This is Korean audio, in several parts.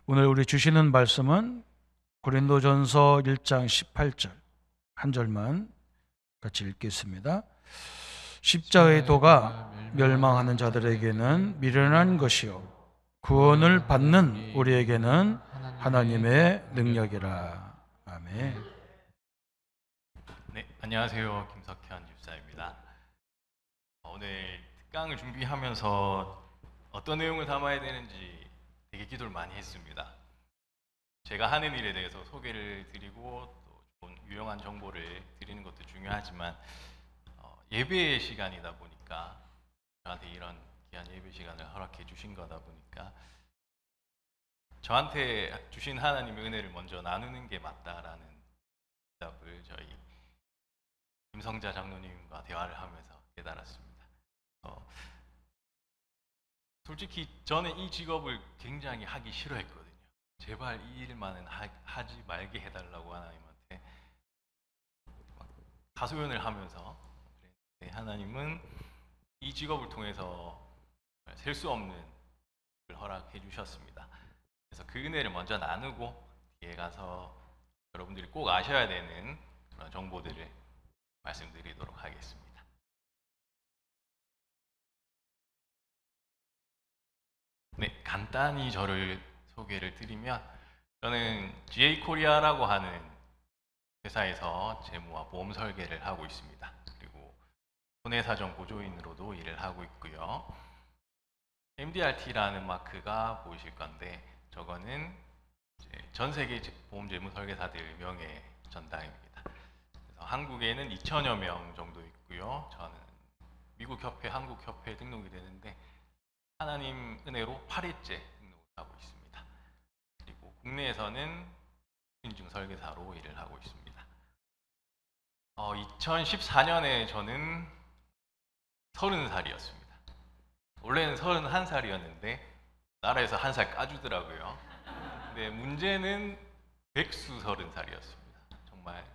오늘 우리 주시는 말씀은 고린도전서 1장 18절 한 절만 같이 읽겠습니다. 십자의 도가 멸망하는 자들에게는 미련한 것이요 구원을 받는 우리에게는 하나님의 능력이라. 아멘. 네, 안녕하세요. 김석현 집사입니다. 오늘 특강을 준비하면서 어떤 내용을 담아야 되는지 되게 기도를 많이 했습니다. 제가 하는 일에 대해서 소개를 드리고 또 좋은 유용한 정보를 드리는 것도 중요하지만 예배 시간이다 보니까 저한테 이런 귀한 예배 시간을 허락해 주신 거다 보니까 저한테 주신 하나님의 은혜를 먼저 나누는 게 맞다라는 답을 저희 김성자 장로님과 대화를 하면서 깨달았습니다. 솔직히 저는 이 직업을 굉장히 하기 싫어했거든요. 제발 이 일만은 하지 말게 해달라고 하나님한테 하소연을 하면서 하나님은 이 직업을 통해서 셀 수 없는 걸 허락해 주셨습니다. 그래서 그 은혜를 먼저 나누고 뒤에 가서 여러분들이 꼭 아셔야 되는 그런 정보들을 말씀드리도록 하겠습니다. 네, 간단히 저를 소개를 드리면 저는 GA 코리아라고 하는 회사에서 재무와 보험 설계를 하고 있습니다. 그리고 손해사정 보조인으로도 일을 하고 있고요. MDRT라는 마크가 보이실 건데 저거는 전 세계 보험 재무 설계사들 명예 전당입니다. 그래서 한국에는 2천여 명 정도 있고요. 저는 미국 협회, 한국 협회에 등록이 되는데 하나님 은혜로 8회째 등록을 하고 있습니다. 그리고 국내에서는 인증 설계사로 일을 하고 있습니다. 2014년에 저는 30살이었습니다. 원래는 31살이었는데 나라에서 한 살 까주더라고요. 근데 문제는 백수 30살이었습니다. 정말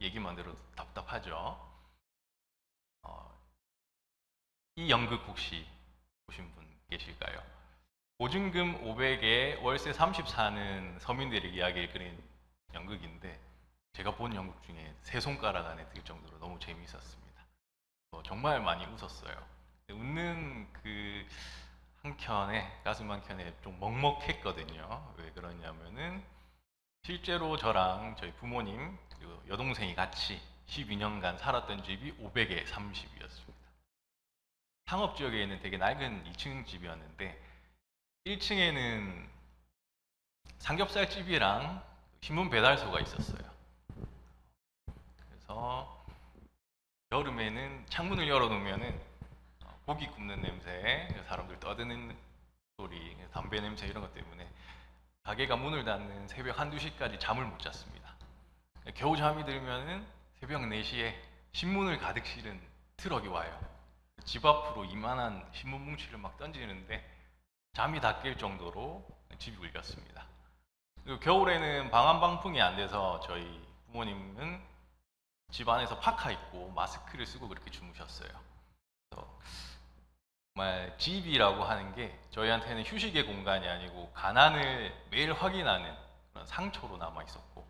얘기만 들어도 답답하죠. 이 연극 혹시 보신 분 계실까요? 보증금 500에 월세 30 사는 서민들의 이야기를 그린 연극인데 제가 본 연극 중에 세 손가락 안에 들 정도로 너무 재미있었습니다. 정말 많이 웃었어요. 웃는 그 한켠에, 가슴 한켠에 좀 먹먹했거든요. 왜 그러냐면은 실제로 저랑 저희 부모님 그리고 여동생이 같이 12년간 살았던 집이 500에 30이었습니다. 상업지역에 있는 되게 낡은 2층 집이었는데 1층에는 삼겹살집이랑 신문 배달소가 있었어요. 그래서 여름에는 창문을 열어놓으면은 고기 굽는 냄새, 사람들 떠드는 소리, 담배 냄새 이런 것 때문에 가게가 문을 닫는 새벽 1, 2시까지 잠을 못 잤습니다. 겨우 잠이 들면은 새벽 4시에 신문을 가득 실은 트럭이 와요. 집 앞으로 이만한 신문 뭉치를 막 던지는데 잠이 다 깰 정도로 집이 울렸습니다. 그리고 겨울에는 방한방풍이 안 돼서 저희 부모님은 집 안에서 파카 입고 마스크를 쓰고 그렇게 주무셨어요. 그래서 정말 집이라고 하는 게 저희한테는 휴식의 공간이 아니고 가난을 매일 확인하는 그런 상처로 남아 있었고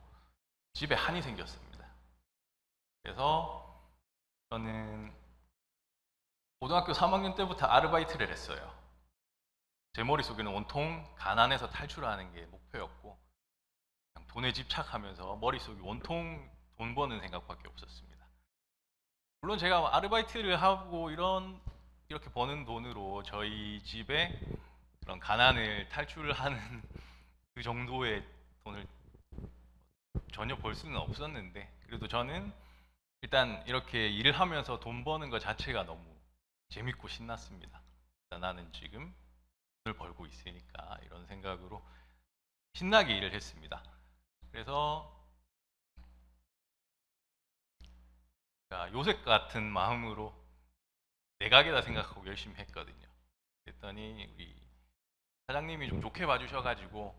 집에 한이 생겼습니다. 그래서 저는 고등학교 3학년 때부터 아르바이트를 했어요. 제 머릿속에는 온통 가난에서 탈출하는 게 목표였고 그냥 돈에 집착하면서 머릿속이 온통 돈 버는 생각밖에 없었습니다. 물론 제가 아르바이트를 하고 이렇게 버는 돈으로 저희 집에 그런 가난을 탈출하는 그 정도의 돈을 전혀 벌 수는 없었는데 그래도 저는 일단 이렇게 일을 하면서 돈 버는 것 자체가 너무 재밌고 신났습니다. 나는 지금 돈을 벌고 있으니까 이런 생각으로 신나게 일을 했습니다. 그래서 요셉 같은 마음으로 내가게다 생각하고 열심히 했거든요. 그랬더니 우리 사장님이 좀 좋게 봐주셔가지고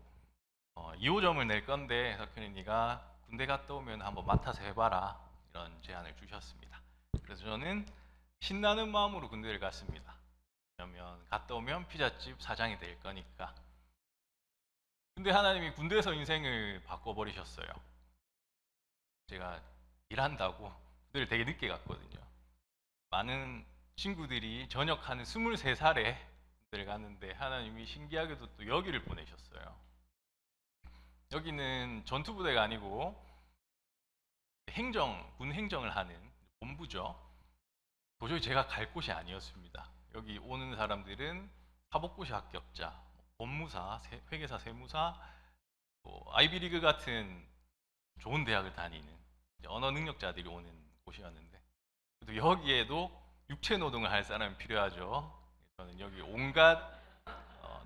2호점을 낼 건데 석현이 네가 군대 갔다 오면 한번 맡아서 해봐라 이런 제안을 주셨습니다. 그래서 저는 신나는 마음으로 군대를 갔습니다. 왜냐면 갔다 오면 피자집 사장이 될 거니까 근데 하나님이 군대에서 인생을 바꿔버리셨어요. 제가 일한다고 군대를 되게 늦게 갔거든요. 많은 친구들이 전역하는 23살에 군대를 갔는데 하나님이 신기하게도 또 여기를 보내셨어요. 여기는 전투부대가 아니고 군 행정을 하는 본부죠. 도저히 제가 갈 곳이 아니었습니다. 여기 오는 사람들은 사법고시 합격자, 법무사, 회계사, 세무사, 또 아이비리그 같은 좋은 대학을 다니는 언어 능력자들이 오는 곳이었는데, 또 여기에도 육체 노동을 할 사람이 필요하죠. 저는 여기 온갖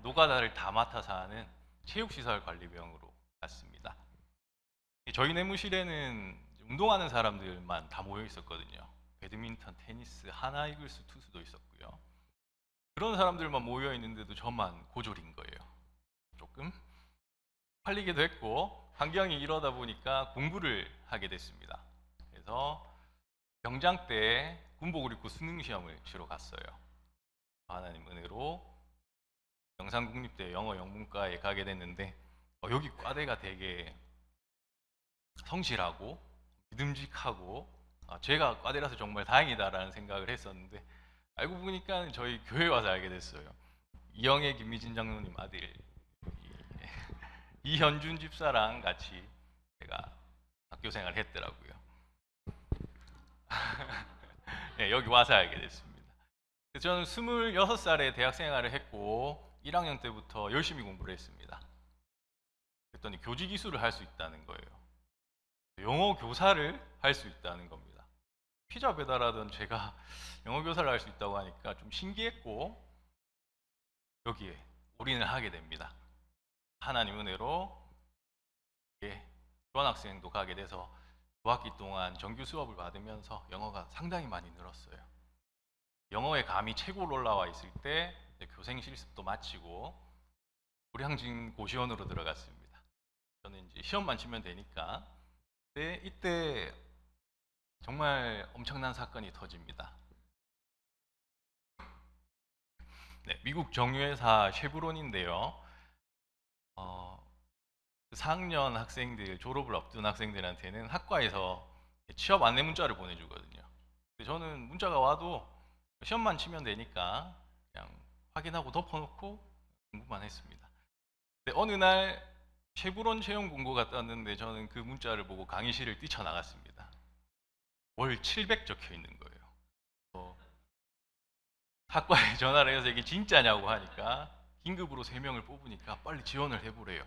노가다를 다 맡아서 하는 체육시설관리병으로 갔습니다. 저희 내무실에는 운동하는 사람들만 다 모여 있었거든요. 배드민턴, 테니스, 하나이글스 투수도 있었고요. 그런 사람들만 모여 있는데도 저만 고졸인 거예요. 조금 팔리기도 했고 환경이 이러다 보니까 공부를 하게 됐습니다. 그래서 병장 때 군복을 입고 수능 시험을 치러 갔어요. 하나님 은혜로 영산국립대 영어 영문과에 가게 됐는데 여기 과대가 되게 성실하고 믿음직하고 제가 과대라서 정말 다행이다라는 생각을 했었는데 알고 보니까 저희 교회 와서 알게 됐어요. 이영애 김미진 장로님 아들 이현준 집사랑 같이 제가 학교 생활을 했더라고요. 네, 여기 와서 알게 됐습니다. 저는 26살에 대학 생활을 했고 1학년 때부터 열심히 공부를 했습니다. 그랬더니 교직 이수를 할 수 있다는 거예요. 영어 교사를 할 수 있다는 겁니다. 피자 배달하던 제가 영어 교사를 할 수 있다고 하니까 좀 신기했고 여기에 올인을 하게 됩니다. 하나님 은혜로 교환학생도 가게 돼서 2학기 동안 정규 수업을 받으면서 영어가 상당히 많이 늘었어요. 영어의 감이 최고로 올라와 있을 때 교생 실습도 마치고 고량진 고시원으로 들어갔습니다. 저는 이제 시험만 치면 되니까. 근데 이때 정말 엄청난 사건이 터집니다. 네, 미국 정유회사 쉐브론인데요. 4학년 학생들, 졸업을 앞둔 학생들한테는 학과에서 취업 안내 문자를 보내주거든요. 근데 저는 문자가 와도 시험만 치면 되니까 그냥 확인하고 덮어놓고 공부만 했습니다. 근데 어느 날 쉐브론 채용 공고가 떴는데 저는 그 문자를 보고 강의실을 뛰쳐나갔습니다. 월 700 적혀 있는 거예요. 학과에 전화를 해서 이게 진짜냐고 하니까 긴급으로 3명을 뽑으니까 빨리 지원을 해보래요.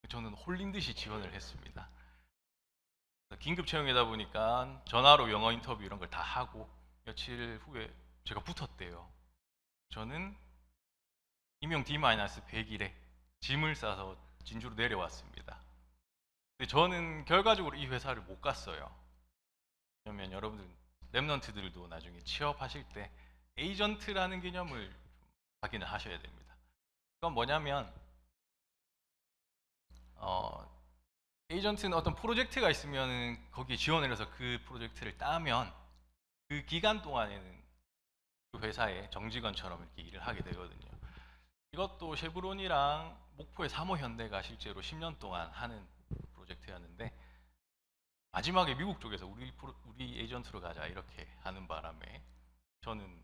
저는 홀린 듯이 지원을 했습니다. 긴급 채용이다 보니까 전화로 영어 인터뷰 이런 걸 다 하고 며칠 후에 제가 붙었대요. 저는 임용 D-100일에 짐을 싸서 진주로 내려왔습니다. 근데 저는 결과적으로 이 회사를 못 갔어요. 왜냐면 여러분들 랩런트들도 나중에 취업하실 때 에이전트라는 개념을 확인을 하셔야 됩니다. 그건 뭐냐면 에이전트는 어떤 프로젝트가 있으면 거기에 지원을 해서 그 프로젝트를 따면 그 기간 동안에는 그 회사의 정직원처럼 이렇게 일을 하게 되거든요. 이것도 쉐브론이랑 목포의 사모현대가 실제로 10년 동안 하는 프로젝트였는데 마지막에 미국 쪽에서 우리 에이전트로 가자 이렇게 하는 바람에 저는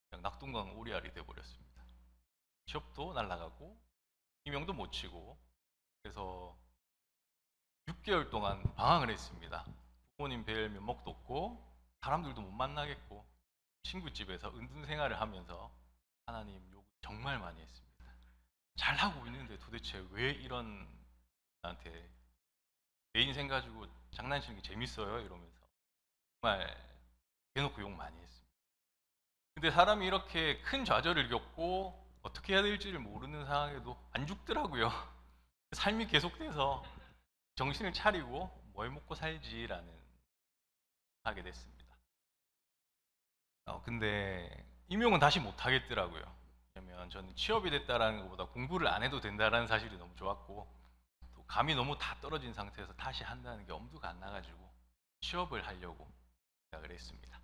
그냥 낙동강 오리알이 돼버렸습니다. 취업도 날아가고 임용도 못 치고 그래서 6개월 동안 방황을 했습니다. 부모님 뵐 면목도 없고 사람들도 못 만나겠고 친구 집에서 은둔 생활을 하면서 하나님 욕을 정말 많이 했습니다. 잘하고 있는데 도대체 왜 이런 나한테 내 인생 가지고 장난치는 게 재밌어요? 이러면서 정말 대놓고 욕 많이 했습니다. 근데 사람이 이렇게 큰 좌절을 겪고 어떻게 해야 될지를 모르는 상황에도 안 죽더라고요. 삶이 계속돼서 정신을 차리고 뭘 먹고 살지라는 하게 됐습니다. 근데 임용은 다시 못 하겠더라고요. 왜냐면 저는 취업이 됐다라는 것보다 공부를 안 해도 된다라는 사실이 너무 좋았고 또 감이 너무 다 떨어진 상태에서 다시 한다는 게 엄두가 안 나가지고 취업을 하려고 생각을 했습니다.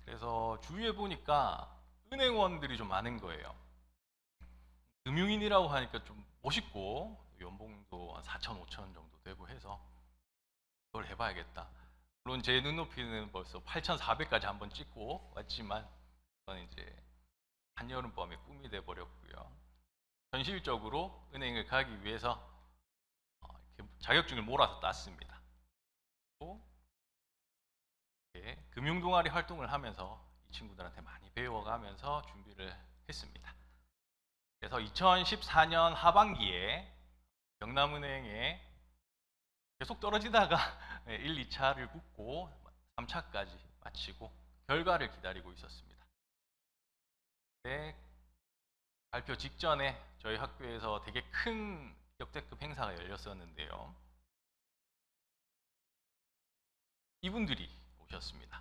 그래서 주위에 보니까 은행원들이 좀 많은 거예요. 금융인이라고 하니까 좀 멋있고 연봉도 한 4천, 5천 정도 되고 해서 그걸 해봐야겠다. 물론 제 눈높이는 벌써 8,400까지 한번 찍고 왔지만 저는 이제 한여름밤의 꿈이 돼 버렸고요. 현실적으로 은행을 가기 위해서 이렇게 자격증을 몰아서 땄습니다. 또 이렇게 금융동아리 활동을 하면서 이 친구들한테 많이 배워가면서 준비를 했습니다. 그래서 2014년 하반기에 경남은행에 계속 떨어지다가 1, 2차를 붙고 3차까지 마치고 결과를 기다리고 있었습니다. 네, 발표 직전에 저희 학교에서 되게 큰 역대급 행사가 열렸었는데요. 이분들이 오셨습니다.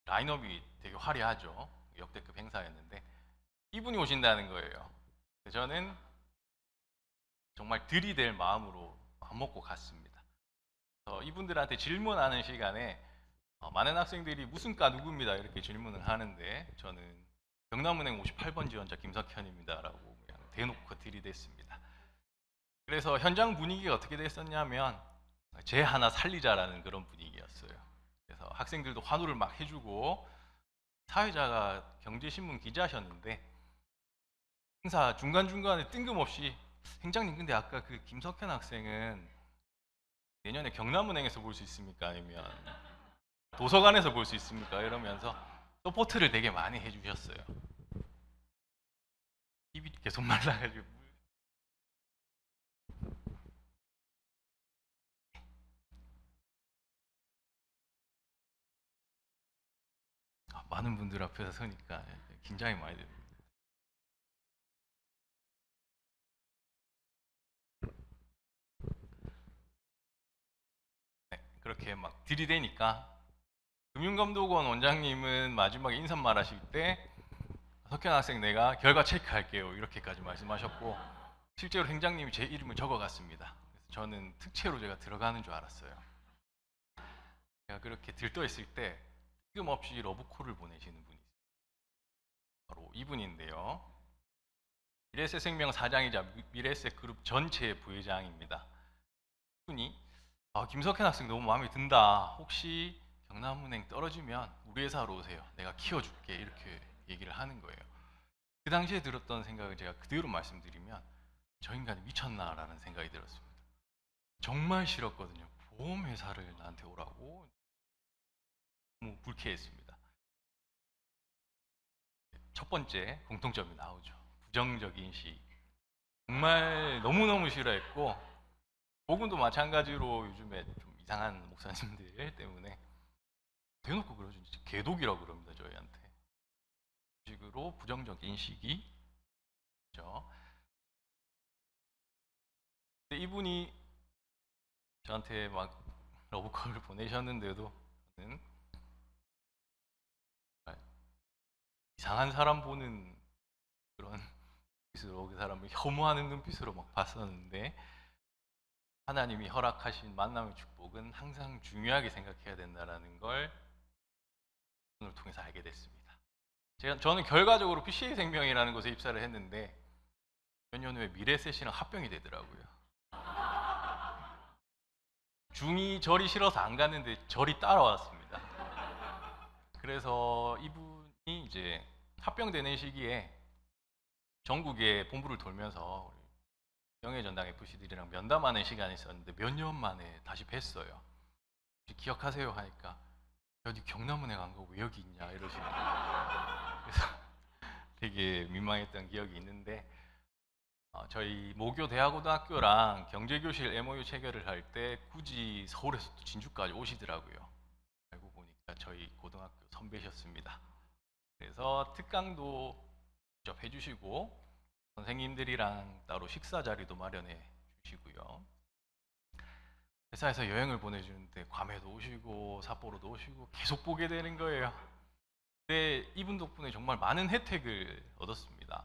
라인업이 되게 화려하죠. 역대급 행사였는데 이분이 오신다는 거예요. 저는 정말 들이댈 마음으로 밥 먹고 갔습니다. 이분들한테 질문하는 시간에 많은 학생들이 무슨 과 누구입니다 이렇게 질문을 하는데 저는 경남은행 58번 지원자 김석현입니다 라고 그냥 대놓고 들이댔습니다. 그래서 현장 분위기가 어떻게 됐었냐면 쟤 하나 살리자라는 그런 분위기였어요. 그래서 학생들도 환호를 막 해주고 사회자가 경제신문 기자셨는데 행사 중간중간에 뜬금없이 행장님 근데 아까 그 김석현 학생은 내년에 경남은행에서 볼 수 있습니까? 아니면 도서관에서 볼 수 있습니까? 이러면서 서포트를 되게 많이 해주셨어요. 입이 계속 말라가지고 많은 분들 앞에서 서니까 긴장이 많이 됩니다. 네, 그렇게 막 들이대니까 금융감독원 원장님은 마지막에 인사말 하실 때 석현 학생 내가 결과 체크할게요 이렇게까지 말씀하셨고 실제로 행장님이 제 이름을 적어갔습니다. 그래서 저는 특채로 제가 들어가는 줄 알았어요. 제가 그렇게 들떠있을 때 뜬금없이 러브콜을 보내시는 분이 있어요. 바로 이분인데요. 미래에셋생명 사장이자 미래에셋그룹 전체의 부회장입니다. 이분이 김석현 학생 너무 마음에 든다. 혹시 경남은행 떨어지면 우리 회사로 오세요. 내가 키워줄게. 이렇게 얘기를 하는 거예요. 그 당시에 들었던 생각을 제가 그대로 말씀드리면 저 인간이 미쳤나라는 생각이 들었습니다. 정말 싫었거든요. 보험회사를 나한테 오라고. 너무 불쾌했습니다. 첫 번째 공통점이 나오죠. 부정적 인식. 정말 너무너무 싫어했고 복음도 마찬가지로 요즘에 좀 이상한 목사님들 때문에 대놓고 그러죠. 개독이라고 그럽니다. 저희한테. 그런 식으로 부정적 인식이 있죠. 근데 이분이 저한테 막 러브콜을 보내셨는데도 저는 이상한 사람 보는 그런 눈빛으로 그 사람을 혐오하는 눈빛으로 막 봤었는데 하나님이 허락하신 만남의 축복은 항상 중요하게 생각해야 된다는 걸 오늘 통해서 알게 됐습니다. 저는 결과적으로 PCA생명이라는 곳에 입사를 했는데 몇 년 후에 미래셋이랑 합병이 되더라고요. 중이 절이 싫어서 안 갔는데 절이 따라왔습니다. 그래서 이분이 이제 합병되는 시기에 전국에 본부를 돌면서 명예전당 FC들이랑 면담하는 시간이 있었는데 몇 년 만에 다시 뵀어요. 혹시 기억하세요? 하니까 어디 경남은행 안 가고 왜 여기 있냐 이러시는 거예요. 그래서 되게 민망했던 기억이 있는데 저희 모교 대하고등학교랑 경제교실 MOU 체결을 할 때 굳이 서울에서 또 진주까지 오시더라고요. 알고 보니까 저희 고등학교 선배셨습니다. 그래서 특강도 직접 해주시고 선생님들이랑 따로 식사 자리도 마련해 주시고요. 회사에서 여행을 보내주는데 괌에도 오시고 삿포로도 오시고 계속 보게 되는 거예요. 근데 이분 덕분에 정말 많은 혜택을 얻었습니다.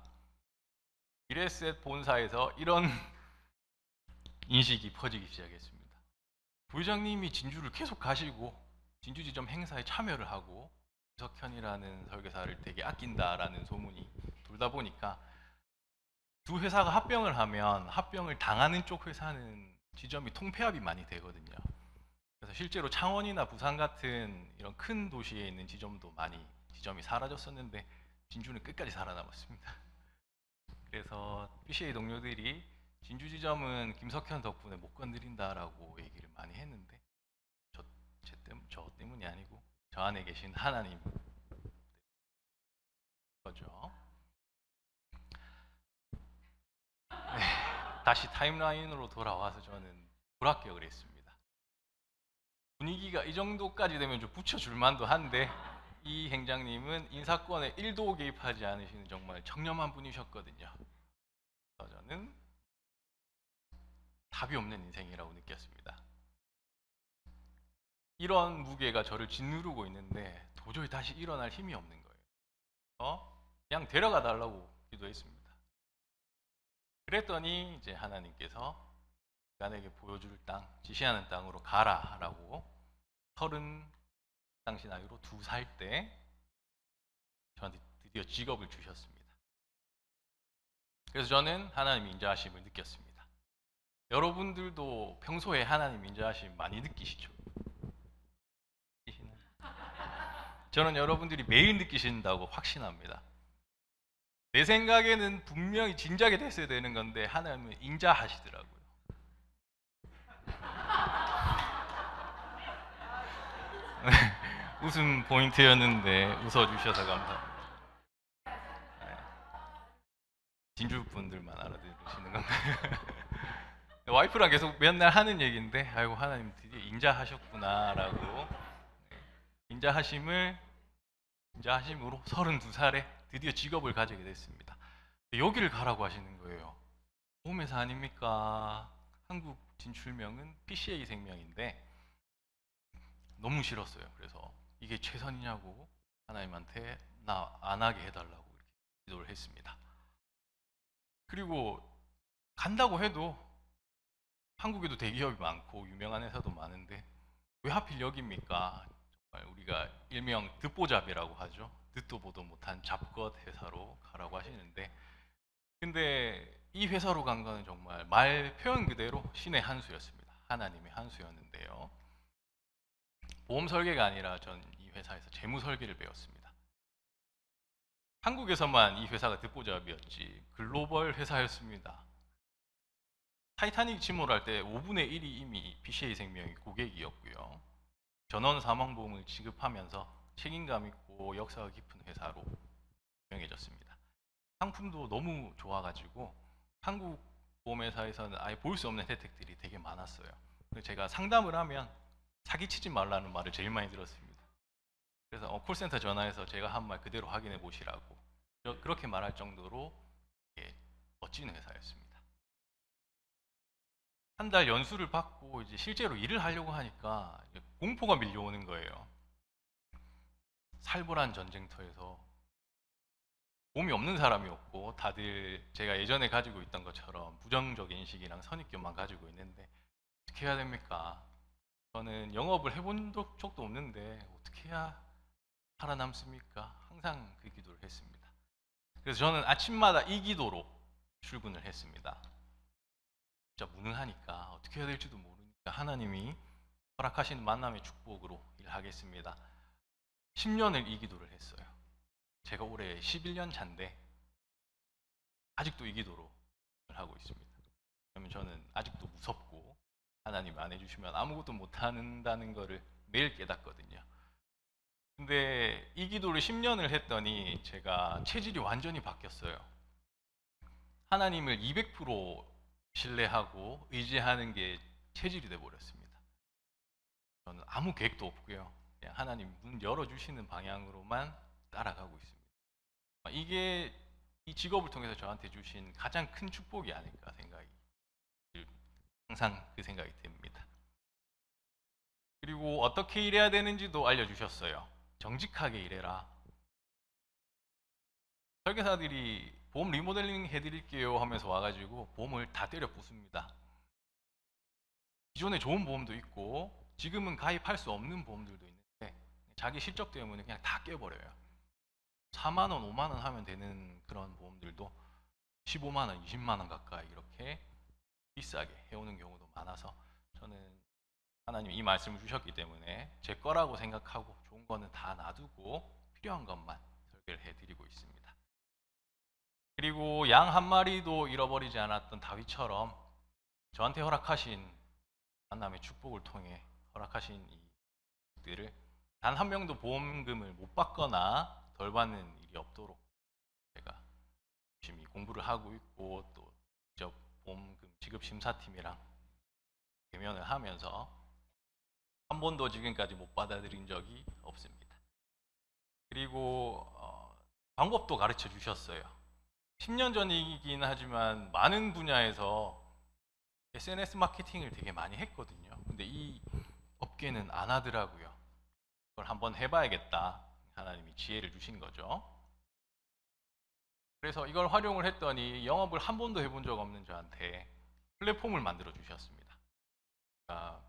미래에셋 본사에서 이런 인식이 퍼지기 시작했습니다. 부회장님이 진주를 계속 가시고 진주지점 행사에 참여를 하고 석현이라는 설계사를 되게 아낀다라는 소문이 돌다 보니까 두 회사가 합병을 하면 합병을 당하는 쪽 회사는 지점이 통폐합이 많이 되거든요. 그래서 실제로 창원이나 부산 같은 이런 큰 도시에 있는 지점도 많이 지점이 사라졌었는데 진주는 끝까지 살아남았습니다. 그래서 PCA 동료들이 진주 지점은 김석현 덕분에 못 건드린다라고 얘기를 많이 했는데 저 때문이 아니고 저 안에 계신 하나님 거죠. 네, 다시 타임라인으로 돌아와서 저는 불합격을 했습니다. 분위기가 이 정도까지 되면 좀 붙여줄 만도 한데 이 행장님은 인사권에 1도 개입하지 않으시는 정말 청렴한 분이셨거든요. 그래서 저는 답이 없는 인생이라고 느꼈습니다. 이런 무게가 저를 짓누르고 있는데 도저히 다시 일어날 힘이 없는 거예요. 그냥 데려가 달라고 기도했습니다. 그랬더니 이제 하나님께서 인간에게 보여줄 땅, 지시하는 땅으로 가라라고 30 당시 나이로 2살 때 저한테 드디어 직업을 주셨습니다. 그래서 저는 하나님 인자하심을 느꼈습니다. 여러분들도 평소에 하나님 인자하심 많이 느끼시죠? 저는 여러분들이 매일 느끼신다고 확신합니다. 내 생각에는 분명히 진작에 됐어야 되는 건데 하나님은 인자하시더라고요. 웃음 포인트였는데 웃어주셔서 감사합니다. 네. 진주 분들만 알아들으시는 건가요? 와이프랑 계속 맨날 하는 얘기인데 아이고 하나님 드디어 인자하셨구나라고. 인자하심으로 32살에 드디어 직업을 가지게 됐습니다. 여기를 가라고 하시는 거예요. 보험회사 아닙니까? 한국 진출명은 PCA 생명인데 너무 싫었어요. 그래서 이게 최선이냐고 하나님한테 나 안 하게 해달라고 이렇게 기도를 했습니다. 그리고 간다고 해도 한국에도 대기업이 많고 유명한 회사도 많은데 왜 하필 여기입니까? 정말 우리가 일명 듣보잡이라고 하죠. 듣도 보도 못한 잡것 회사로 가라고 하시는데 근데 이 회사로 간 거는 정말 말 표현 그대로 신의 한 수였습니다. 하나님의 한 수였는데요. 보험 설계가 아니라 전 이 회사에서 재무 설계를 배웠습니다. 한국에서만 이 회사가 듣보잡이었지 글로벌 회사였습니다. 타이타닉 침몰할 때 5분의 1이 이미 PCA 생명이 고객이었고요. 전원 사망보험을 지급하면서 책임감 있고 역사가 깊은 회사로 유명해졌습니다. 상품도 너무 좋아가지고 한국 보험회사에서는 아예 볼 수 없는 혜택들이 되게 많았어요. 제가 상담을 하면 사기치지 말라는 말을 제일 많이 들었습니다. 그래서 콜센터 전화해서 제가 한 말 그대로 확인해 보시라고 그렇게 말할 정도로 멋진 회사였습니다. 한 달 연수를 받고 이제 실제로 일을 하려고 하니까 이제 공포가 밀려오는 거예요. 살벌한 전쟁터에서 몸이 없는 사람이 없고 다들 제가 예전에 가지고 있던 것처럼 부정적 인식이랑 선입견만 가지고 있는데 어떻게 해야 됩니까? 저는 영업을 해본 적도 없는데 어떻게 해야 살아남습니까? 항상 그 기도를 했습니다. 그래서 저는 아침마다 이 기도로 출근을 했습니다. 진짜 무능하니까 어떻게 해야 될지도 모르니까 하나님이 허락하시는 만남의 축복으로 일하겠습니다. 10년을 이 기도를 했어요. 제가 올해 11년 차인데 아직도 이 기도로 하고 있습니다. 왜냐면 저는 아직도 무섭고 하나님 안 해주시면 아무것도 못한다는 거를 매일 깨닫거든요. 근데 이 기도를 10년을 했더니 제가 체질이 완전히 바뀌었어요. 하나님을 200% 신뢰하고 의지하는 게 체질이 돼버렸습니다. 저는 아무 계획도 없고요. 그냥 하나님 문 열어주시는 방향으로만 따라가고 있습니다. 이게 이 직업을 통해서 저한테 주신 가장 큰 축복이 아닐까 생각이 항상 그 생각이 듭니다. 그리고 어떻게 일해야 되는지도 알려주셨어요. 정직하게 일해라. 설계사들이 보험 리모델링 해드릴게요 하면서 와가지고 보험을 다 때려 부숩니다. 기존에 좋은 보험도 있고 지금은 가입할 수 없는 보험들도 있는데 자기 실적 때문에 그냥 다 깨버려요. 4만 원, 5만 원 하면 되는 그런 보험들도 15만 원, 20만 원 가까이 이렇게 비싸게 해오는 경우도 많아서 저는 하나님이 이 말씀을 주셨기 때문에 제 거라고 생각하고 좋은 거는 다 놔두고 필요한 것만 설계를 해드리고 있습니다. 그리고 양 한 마리도 잃어버리지 않았던 다윗처럼 저한테 허락하신 만남의 축복을 통해 허락하신 이들을 단 한 명도 보험금을 못 받거나 덜 받는 일이 없도록 제가 열심히 공부를 하고 있고 또 직접 보험금 지급 심사팀이랑 대면을 하면서 한 번도 지금까지 못 받아들인 적이 없습니다. 그리고 방법도 가르쳐 주셨어요. 10년 전이긴 하지만 많은 분야에서 SNS 마케팅을 되게 많이 했거든요. 근데 이 업계는 안 하더라고요. 그걸 한번 해봐야겠다. 하나님이 지혜를 주신 거죠. 그래서 이걸 활용을 했더니 영업을 한 번도 해본 적 없는 저한테 플랫폼을 만들어 주셨습니다. 그러니까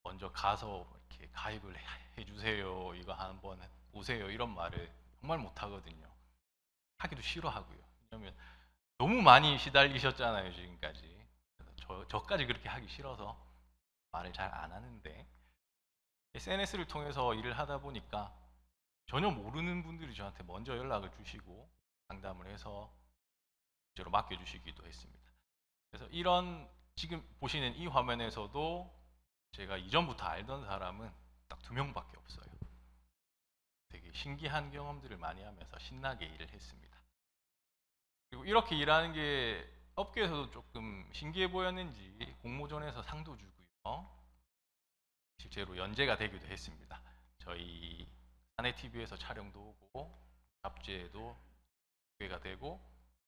먼저 가서 이렇게 가입을 해주세요. 이거 한번 보세요. 이런 말을 정말 못 하거든요. 하기도 싫어하고요. 왜냐면 너무 많이 시달리셨잖아요, 지금까지. 그래서 저까지 그렇게 하기 싫어서 말을 잘 안 하는데 SNS를 통해서 일을 하다 보니까 전혀 모르는 분들이 저한테 먼저 연락을 주시고 상담을 해서 실제로 맡겨주시기도 했습니다. 그래서 이런 지금 보시는 이 화면에서도 제가 이전부터 알던 사람은 딱 2명밖에 없어요. 되게 신기한 경험들을 많이 하면서 신나게 일을 했습니다. 그리고 이렇게 일하는 게 업계에서도 조금 신기해 보였는지 공모전에서 상도 주고요. 실제로 연재가 되기도 했습니다. 저희 사내TV에서 촬영도 오고 잡지에도 소개가 되고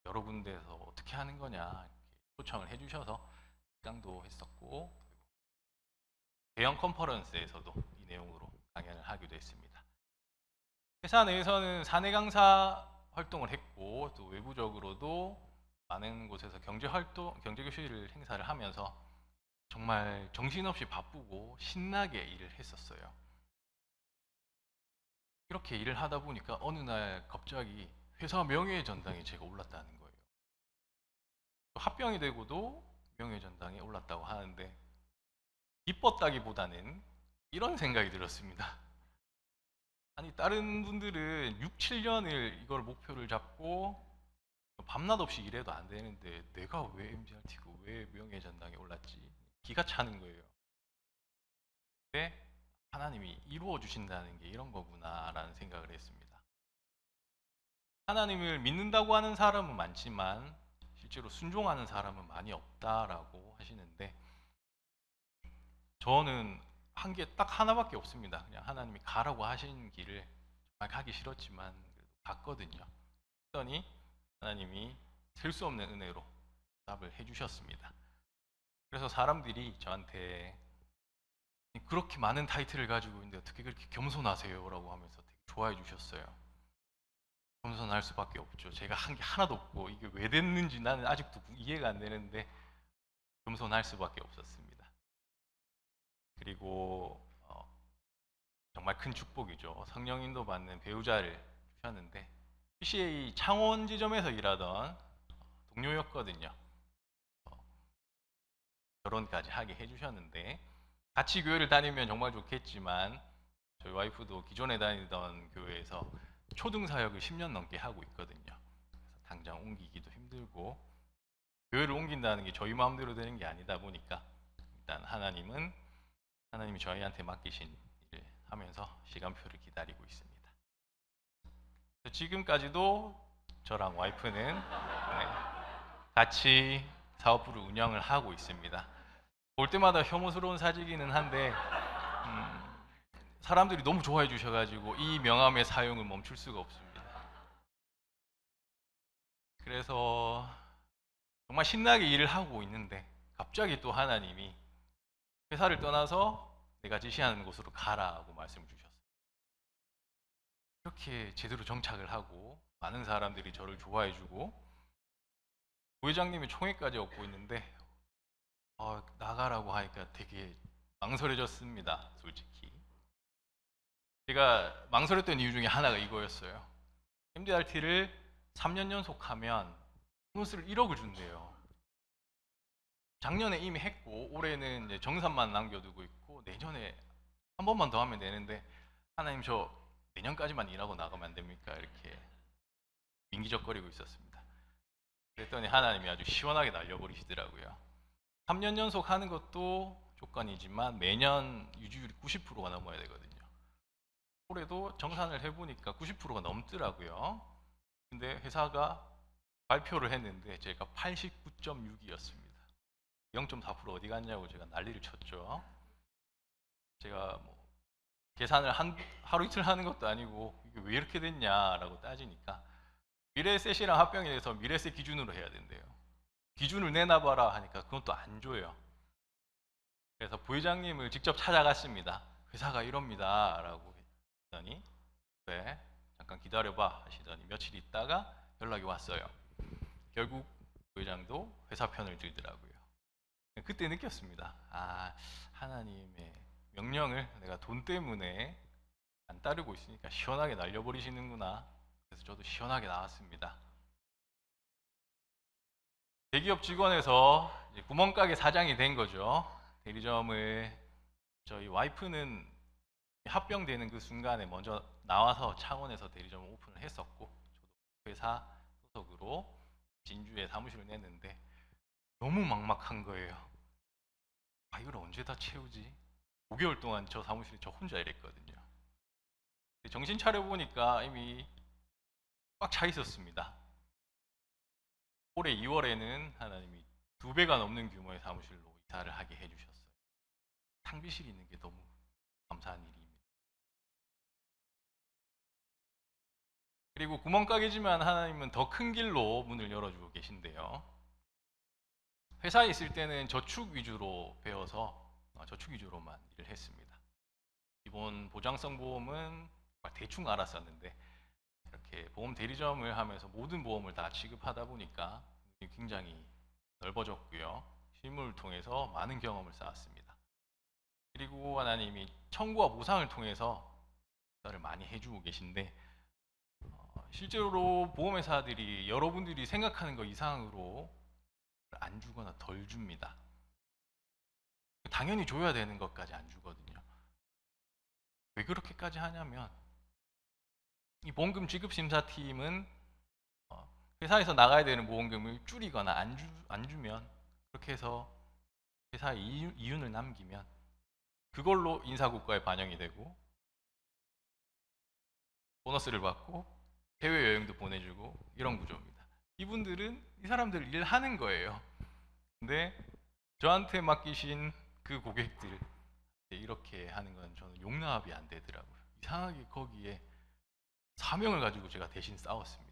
여러 군데에서 어떻게 하는 거냐 이렇게 초청을 해주셔서 강도 했었고 대형 컨퍼런스에서도 이 내용으로 강연을 하기도 했습니다. 회사 내에서는 사내 강사 활동을 했고 또 외부적으로도 많은 곳에서 경제교실을 행사를 하면서 정말 정신없이 바쁘고 신나게 일을 했었어요. 이렇게 일을 하다 보니까 어느 날 갑자기 회사 명예전당에 제가 올랐다는 거예요. 합병이 되고도 명예전당에 올랐다고 하는데 기뻤다기보다는 이런 생각이 들었습니다. 아니 다른 분들은 6, 7년을 이걸 목표를 잡고 밤낮 없이 일해도 안 되는데 내가 왜 MDRT고 왜 명예전당에 올랐지? 기가 차는 거예요. 근데 하나님이 이루어 주신다는 게 이런 거구나라는 생각을 했습니다. 하나님을 믿는다고 하는 사람은 많지만 실제로 순종하는 사람은 많이 없다라고 하시는데 저는 한 게 딱 하나밖에 없습니다. 그냥 하나님이 가라고 하신 길을 정말 가기 싫었지만 그래도 갔거든요. 그랬더니 하나님이 셀 수 없는 은혜로 답을 해주셨습니다. 그래서 사람들이 저한테 그렇게 많은 타이틀을 가지고 있는데 어떻게 그렇게 겸손하세요? 라고 하면서 되게 좋아해 주셨어요. 겸손할 수밖에 없죠. 제가 한 게 하나도 없고 이게 왜 됐는지 나는 아직도 이해가 안 되는데 겸손할 수밖에 없었습니다. 그리고 정말 큰 축복이죠. 성령 인도 받는 배우자를 주셨는데 PCA 창원 지점에서 일하던 동료였거든요. 결혼까지 하게 해주셨는데 같이 교회를 다니면 정말 좋겠지만 저희 와이프도 기존에 다니던 교회에서 초등 사역을 10년 넘게 하고 있거든요. 그래서 당장 옮기기도 힘들고 교회를 옮긴다는 게 저희 마음대로 되는 게 아니다 보니까 일단 하나님이 저희한테 맡기신 일을 하면서 시간표를 기다리고 있습니다. 지금까지도 저랑 와이프는 같이 사업부를 운영을 하고 있습니다. 볼 때마다 혐오스러운 사직이기는 한데 사람들이 너무 좋아해 주셔가지고 이 명함의 사용을 멈출 수가 없습니다. 그래서 정말 신나게 일을 하고 있는데 갑자기 또 하나님이 회사를 떠나서 내가 지시하는 곳으로 가라고 말씀을 주셨어요. 이렇게 제대로 정착을 하고 많은 사람들이 저를 좋아해 주고 부회장님이 총회까지 얻고 있는데 나가라고 하니까 되게 망설여졌습니다. 솔직히 제가 망설였던 이유 중에 하나가 이거였어요. MDRT를 3년 연속하면 보너스를 1억을 준대요. 작년에 이미 했고 올해는 이제 정산만 남겨두고 있고 내년에 한 번만 더 하면 되는데 하나님 저 내년까지만 일하고 나가면 안 됩니까? 이렇게 민기적거리고 있었습니다. 그랬더니 하나님이 아주 시원하게 날려버리시더라고요. 3년 연속 하는 것도 조건이지만 매년 유지율이 90%가 넘어야 되거든요. 올해도 정산을 해보니까 90%가 넘더라고요. 근데 회사가 발표를 했는데 제가 89.6이었습니다. 0.4% 어디 갔냐고 제가 난리를 쳤죠. 제가 뭐 계산을 하루 이틀 하는 것도 아니고 이게 왜 이렇게 됐냐라고 따지니까 미래에셋이랑 합병에 대해서 미래에셋 기준으로 해야 된대요. 기준을 내놔봐라 하니까 그건 또 안 줘요. 그래서 부회장님을 직접 찾아갔습니다. 회사가 이럽니다 라고 했더니 네 잠깐 기다려봐 하시더니 며칠 있다가 연락이 왔어요. 결국 부회장도 회사 편을 들더라고요. 그때 느꼈습니다. 아, 하나님의 명령을 내가 돈 때문에 안 따르고 있으니까 시원하게 날려버리시는구나. 그래서 저도 시원하게 나왔습니다. 대기업 직원에서 이제 구멍가게 사장이 된 거죠. 대리점을 저희 와이프는 합병되는 그 순간에 먼저 나와서 창원에서 대리점을 오픈을 했었고 저도 회사 소속으로 진주에 사무실을 냈는데 너무 막막한 거예요. 아, 이걸 언제 다 채우지? 5개월 동안 저 사무실에 저 혼자 일했거든요. 정신 차려 보니까 이미 꽉 차 있었습니다. 올해 2월에는 하나님이 2배가 넘는 규모의 사무실로 이사를 하게 해주셨어요. 탕비실이 있는 게 너무 감사한 일입니다. 그리고 구멍가게지만 하나님은 더 큰 길로 문을 열어주고 계신데요. 회사에 있을 때는 저축 위주로 배워서 저축 위주로만 일을 했습니다. 기본 보장성 보험은 대충 알았었는데 이렇게 보험 대리점을 하면서 모든 보험을 다 취급하다 보니까 굉장히 넓어졌고요. 실무를 통해서 많은 경험을 쌓았습니다. 그리고 하나님이 청구와 보상을 통해서 를 많이 해주고 계신데 실제로 보험회사들이 여러분들이 생각하는 것 이상으로 안 주거나 덜 줍니다. 당연히 줘야 되는 것까지 안 주거든요. 왜 그렇게까지 하냐면 이 보험금 지급심사팀은 회사에서 나가야 되는 보험금을 줄이거나 안 주면 그렇게 해서 회사에 이윤을 남기면 그걸로 인사고과에 반영이 되고 보너스를 받고 해외여행도 보내주고 이런 구조입니다. 이분들은 이 사람들 일하는 거예요. 근데 저한테 맡기신 그 고객들 이렇게 하는 건 저는 용납이 안 되더라고요. 이상하게 거기에 사명을 가지고 제가 대신 싸웠습니다.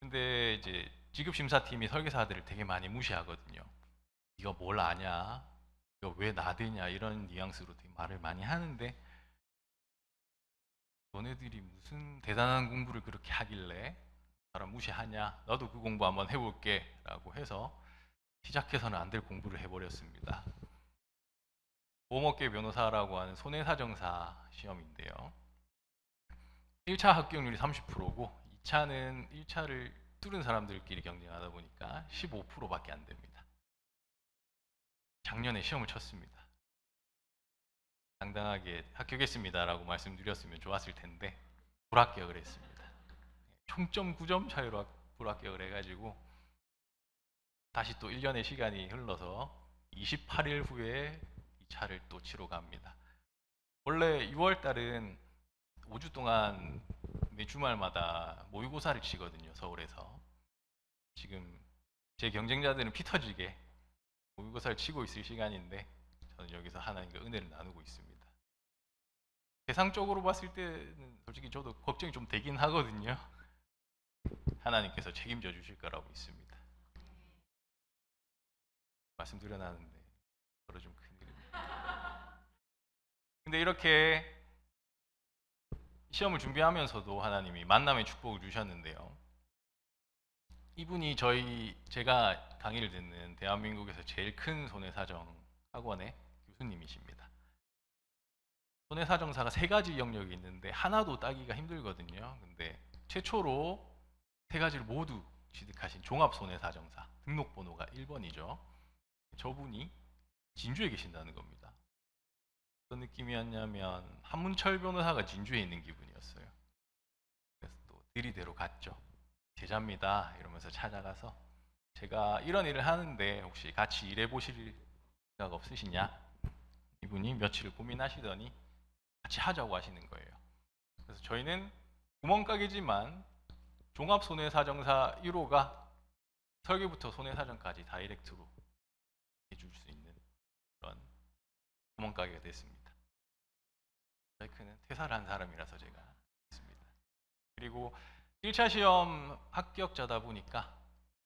근데 이제 지급심사팀이 설계사들을 되게 많이 무시하거든요. 이거 뭘 아냐? 이거 왜 나대냐? 이런 뉘앙스로 되게 말을 많이 하는데 너네들이 무슨 대단한 공부를 그렇게 하길래 사람 무시하냐? 나도 그 공부 한번 해볼게 라고 해서 시작해서는 안 될 공부를 해버렸습니다. 보험업계 변호사라고 하는 손해사정사 시험인데요. 1차 합격률이 30%고 2차는 1차를 뚫은 사람들끼리 경쟁하다 보니까 15%밖에 안 됩니다. 작년에 시험을 쳤습니다. 당당하게 합격했습니다라고 말씀드렸으면 좋았을 텐데 불합격을 했습니다. 총점 9점 차이로 불합격을 해가지고 다시 또 1년의 시간이 흘러서 28일 후에 2차를 또 치러 갑니다. 원래 6월 달은 5주 동안 매 주말마다 모의고사를 치거든요. 서울에서. 지금 제 경쟁자들은 피 터지게 모의고사를 치고 있을 시간인데 저는 여기서 하나님과 은혜를 나누고 있습니다. 세상적으로 봤을 때는 솔직히 저도 걱정이 좀 되긴 하거든요. 하나님께서 책임져 주실 거라고 믿습니다. 말씀드려놨는데 저로 좀 큰일입니다. 근데 이렇게 시험을 준비하면서도 하나님이 만남의 축복을 주셨는데요. 이분이 제가 강의를 듣는 대한민국에서 제일 큰 손해사정 학원의 교수님이십니다. 손해사정사가 3가지 영역이 있는데 하나도 따기가 힘들거든요. 근데 최초로 세 가지를 모두 취득하신 종합손해사정사 등록번호가 1번이죠. 저분이 진주에 계신다는 겁니다. 어떤 느낌이었냐면 한문철 변호사가 진주에 있는 기분이었어요. 그래서 또 들이대로 갔죠. 제자입니다 이러면서 찾아가서 제가 이런 일을 하는데 혹시 같이 일해 보실 생각 없으시냐? 이분이 며칠 고민하시더니 같이 하자고 하시는 거예요. 그래서 저희는 구멍가게지만 종합손해사정사 1호가 설계부터 손해사정까지 다이렉트로 해줄 수 있는 그런 구멍가게가 됐습니다. 마이크는 퇴사를 한 사람이라서 제가 했습니다. 그리고 1차 시험 합격자다 보니까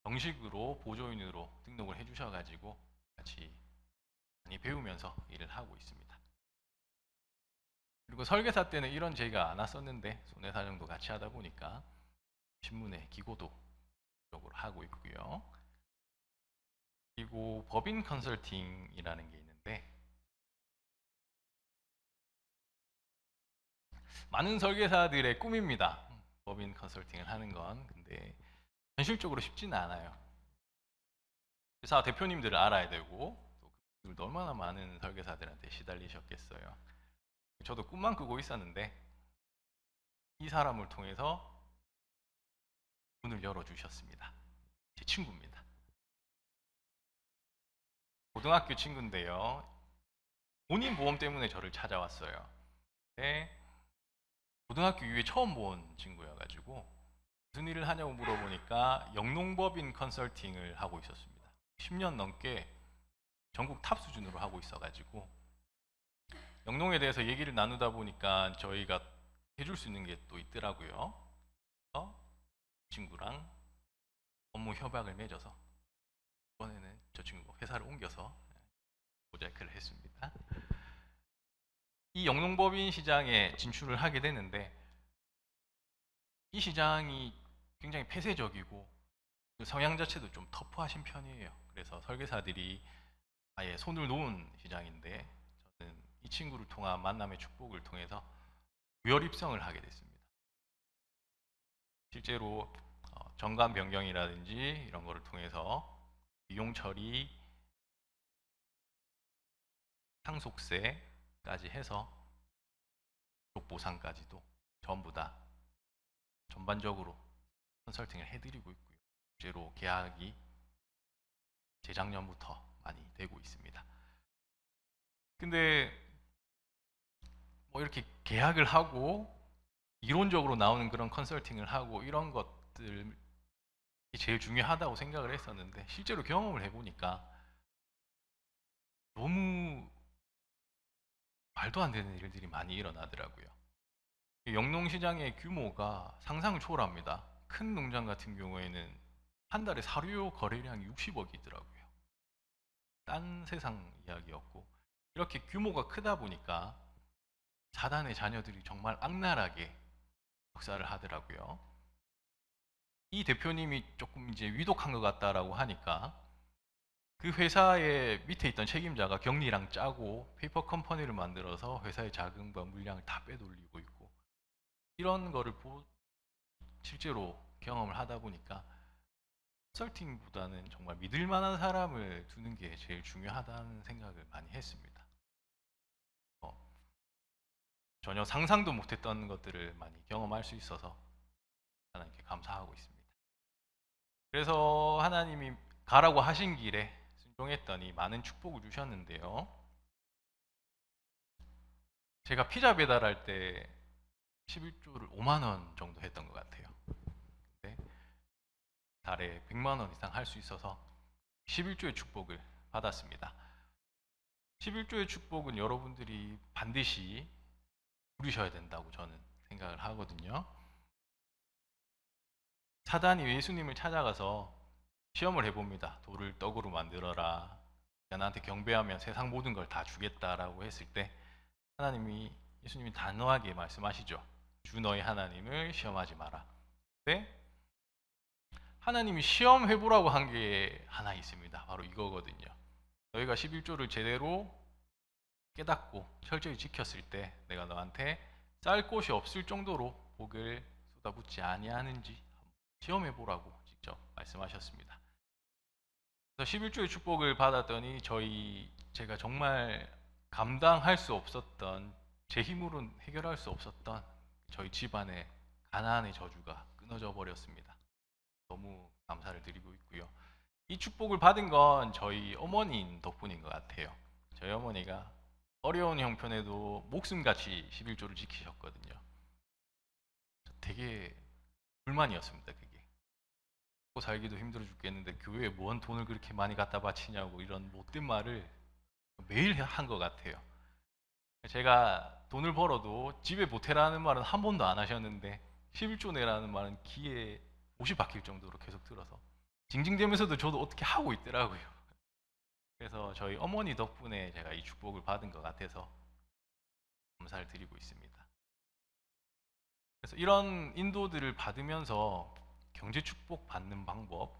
정식으로 보조인으로 등록을 해주셔가지고 같이 많이 배우면서 일을 하고 있습니다. 그리고 설계사 때는 이런 제의가 안 왔었는데 손해사정도 같이 하다 보니까 신문에 기고도 적으로 하고 있고요. 그리고 법인 컨설팅이라는 게 있는데 많은 설계사들의 꿈입니다. 법인 컨설팅을 하는 건. 근데 현실적으로 쉽지는 않아요. 회사 대표님들을 알아야 되고 또 그분들도 얼마나 많은 설계사들한테 시달리셨겠어요. 저도 꿈만 꾸고 있었는데 이 사람을 통해서 문을 열어주셨습니다. 제 친구입니다. 고등학교 친구인데요. 본인 보험 때문에 저를 찾아왔어요. 근데 고등학교 이후에 처음 본 친구여가지고 무슨 일을 하냐고 물어보니까 영농법인 컨설팅을 하고 있었습니다. 10년 넘게 전국 탑 수준으로 하고 있어가지고 영농에 대해서 얘기를 나누다 보니까 저희가 해줄 수 있는 게 또 있더라고요. 그래서 친구랑 업무 협약을 맺어서 이번에는 저 친구가 회사를 옮겨서 모자이크를 했습니다. 이 영농법인 시장에 진출을 하게 되는데 이 시장이 굉장히 폐쇄적이고 그 성향 자체도 좀 터프하신 편이에요. 그래서 설계사들이 아예 손을 놓은 시장인데 저는 이 친구를 통한 만남의 축복을 통해서 무혈 입성을 하게 됐습니다. 실제로 정관 변경이라든지 이런 거를 통해서 비용 처리, 상속세까지 해서 보상까지도 전부 다 전반적으로 컨설팅을 해드리고 있고요. 실제로 계약이 재작년부터 많이 되고 있습니다. 근데 뭐 이렇게 계약을 하고 이론적으로 나오는 그런 컨설팅을 하고 이런 것들이 제일 중요하다고 생각을 했었는데 실제로 경험을 해보니까 너무 말도 안 되는 일들이 많이 일어나더라고요. 영농시장의 규모가 상상을 초월합니다. 큰 농장 같은 경우에는 한 달에 사료 거래량이 60억이더라고요. 딴 세상 이야기였고 이렇게 규모가 크다 보니까 사단의 자녀들이 정말 악랄하게 역사를 하더라고요. 이 대표님이 조금 이제 위독한 것 같다라고 하니까 그 회사의 밑에 있던 책임자가 격리랑 짜고 페이퍼 컴퍼니를 만들어서 회사의 자금과 물량을 다 빼돌리고 있고 이런 거를 실제로 경험을 하다 보니까 컨설팅보다는 정말 믿을 만한 사람을 두는 게 제일 중요하다는 생각을 많이 했습니다. 전혀 상상도 못했던 것들을 많이 경험할 수 있어서 하나님께 감사하고 있습니다. 그래서 하나님이 가라고 하신 길에 순종했더니 많은 축복을 주셨는데요. 제가 피자 배달할 때 11조를 5만 원 정도 했던 것 같아요. 근데 달에 100만 원 이상 할 수 있어서 11조의 축복을 받았습니다. 11조의 축복은 여러분들이 반드시 누리셔야 된다고 저는 생각을 하거든요. 사단이 예수님을 찾아가서 시험을 해봅니다. 돌을 떡으로 만들어라. 나한테 경배하면 세상 모든 걸 다 주겠다라고 했을 때 예수님이 단호하게 말씀하시죠. 주 너희 하나님을 시험하지 마라. 근데 하나님이 시험해보라고 한 게 하나 있습니다. 바로 이거거든요. 너희가 11조를 제대로 깨닫고 철저히 지켰을 때 내가 너한테 쌀 곳이 없을 정도로 복을 쏟아붓지 아니하는지 시험해 보라고 직접 말씀하셨습니다. 그래서 11조의 축복을 받았더니 제가 정말 감당할 수 없었던, 제 힘으로는 해결할 수 없었던 저희 집안의 가난의 저주가 끊어져 버렸습니다. 너무 감사를 드리고 있고요. 이 축복을 받은 건 저희 어머니 덕분인 것 같아요. 저희 어머니가 어려운 형편에도 목숨같이 11조를 지키셨거든요. 되게 불만이었습니다, 그게. 먹고 살기도 힘들어 죽겠는데 교회에 뭔 돈을 그렇게 많이 갖다 바치냐고, 이런 못된 말을 매일 한 것 같아요. 제가 돈을 벌어도 집에 보태라는 말은 한 번도 안 하셨는데 11조 내라는 말은 귀에 못이 박힐 정도로 계속 들어서 징징대면서도 저도 어떻게 하고 있더라고요. 그래서 저희 어머니 덕분에 제가 이 축복을 받은 것 같아서 감사를 드리고 있습니다. 그래서 이런 인도들을 받으면서 경제 축복 받는 방법,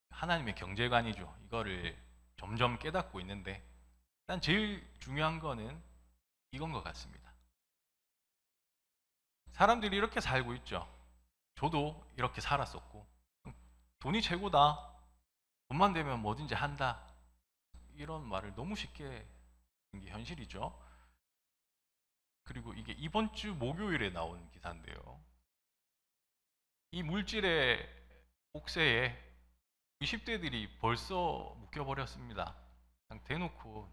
하나님의 경제관이죠. 이거를 점점 깨닫고 있는데, 일단 제일 중요한 거는 이건 것 같습니다. 사람들이 이렇게 살고 있죠. 저도 이렇게 살았었고, 돈이 최고다, 돈만 되면 뭐든지 한다, 이런 말을 너무 쉽게 하는 게 현실이죠. 그리고 이게 이번 주 목요일에 나온 기사인데요. 이 물질의 옥새에 20대들이 벌써 묶여버렸습니다. 그냥 대놓고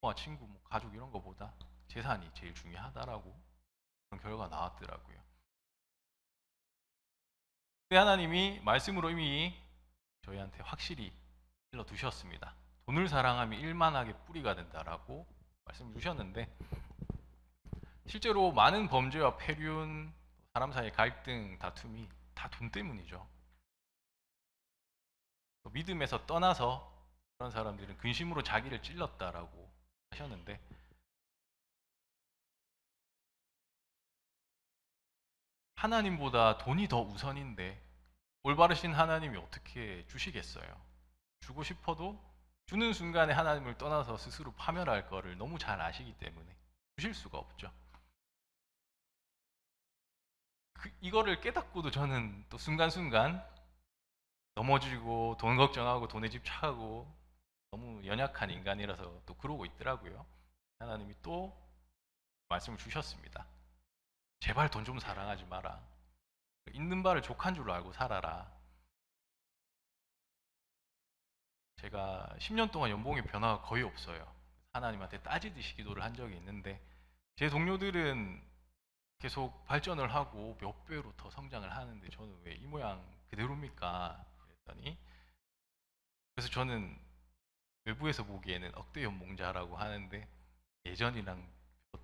부모와 친구, 뭐 가족 이런 거보다 재산이 제일 중요하다라고 그런 결과가 나왔더라고요. 근데 하나님이 말씀으로 이미 저희한테 확실히 일러 두셨습니다. 돈을 사랑하면 일만하게 뿌리가 된다라고 말씀 주셨는데, 실제로 많은 범죄와 폐륜, 사람 사이의 갈등, 다툼이 다 돈 때문이죠. 믿음에서 떠나서 그런 사람들은 근심으로 자기를 찔렀다라고 하셨는데, 하나님보다 돈이 더 우선인데 올바르신 하나님이 어떻게 주시겠어요? 주고 싶어도 주는 순간에 하나님을 떠나서 스스로 파멸할 거를 너무 잘 아시기 때문에 주실 수가 없죠. 이거를 깨닫고도 저는 또 순간순간 넘어지고 돈 걱정하고 돈에 집착하고 너무 연약한 인간이라서 또 그러고 있더라고요. 하나님이 또 말씀을 주셨습니다. 제발 돈 좀 사랑하지 마라. 있는 바를 족한 줄로 알고 살아라. 제가 10년 동안 연봉의 변화가 거의 없어요. 하나님한테 따지듯이 기도를 한 적이 있는데, 제 동료들은 계속 발전을 하고 몇 배로 더 성장을 하는데 저는 왜 이 모양 그대로입니까? 그랬더니, 그래서 저는 외부에서 보기에는 억대 연봉자라고 하는데 예전이랑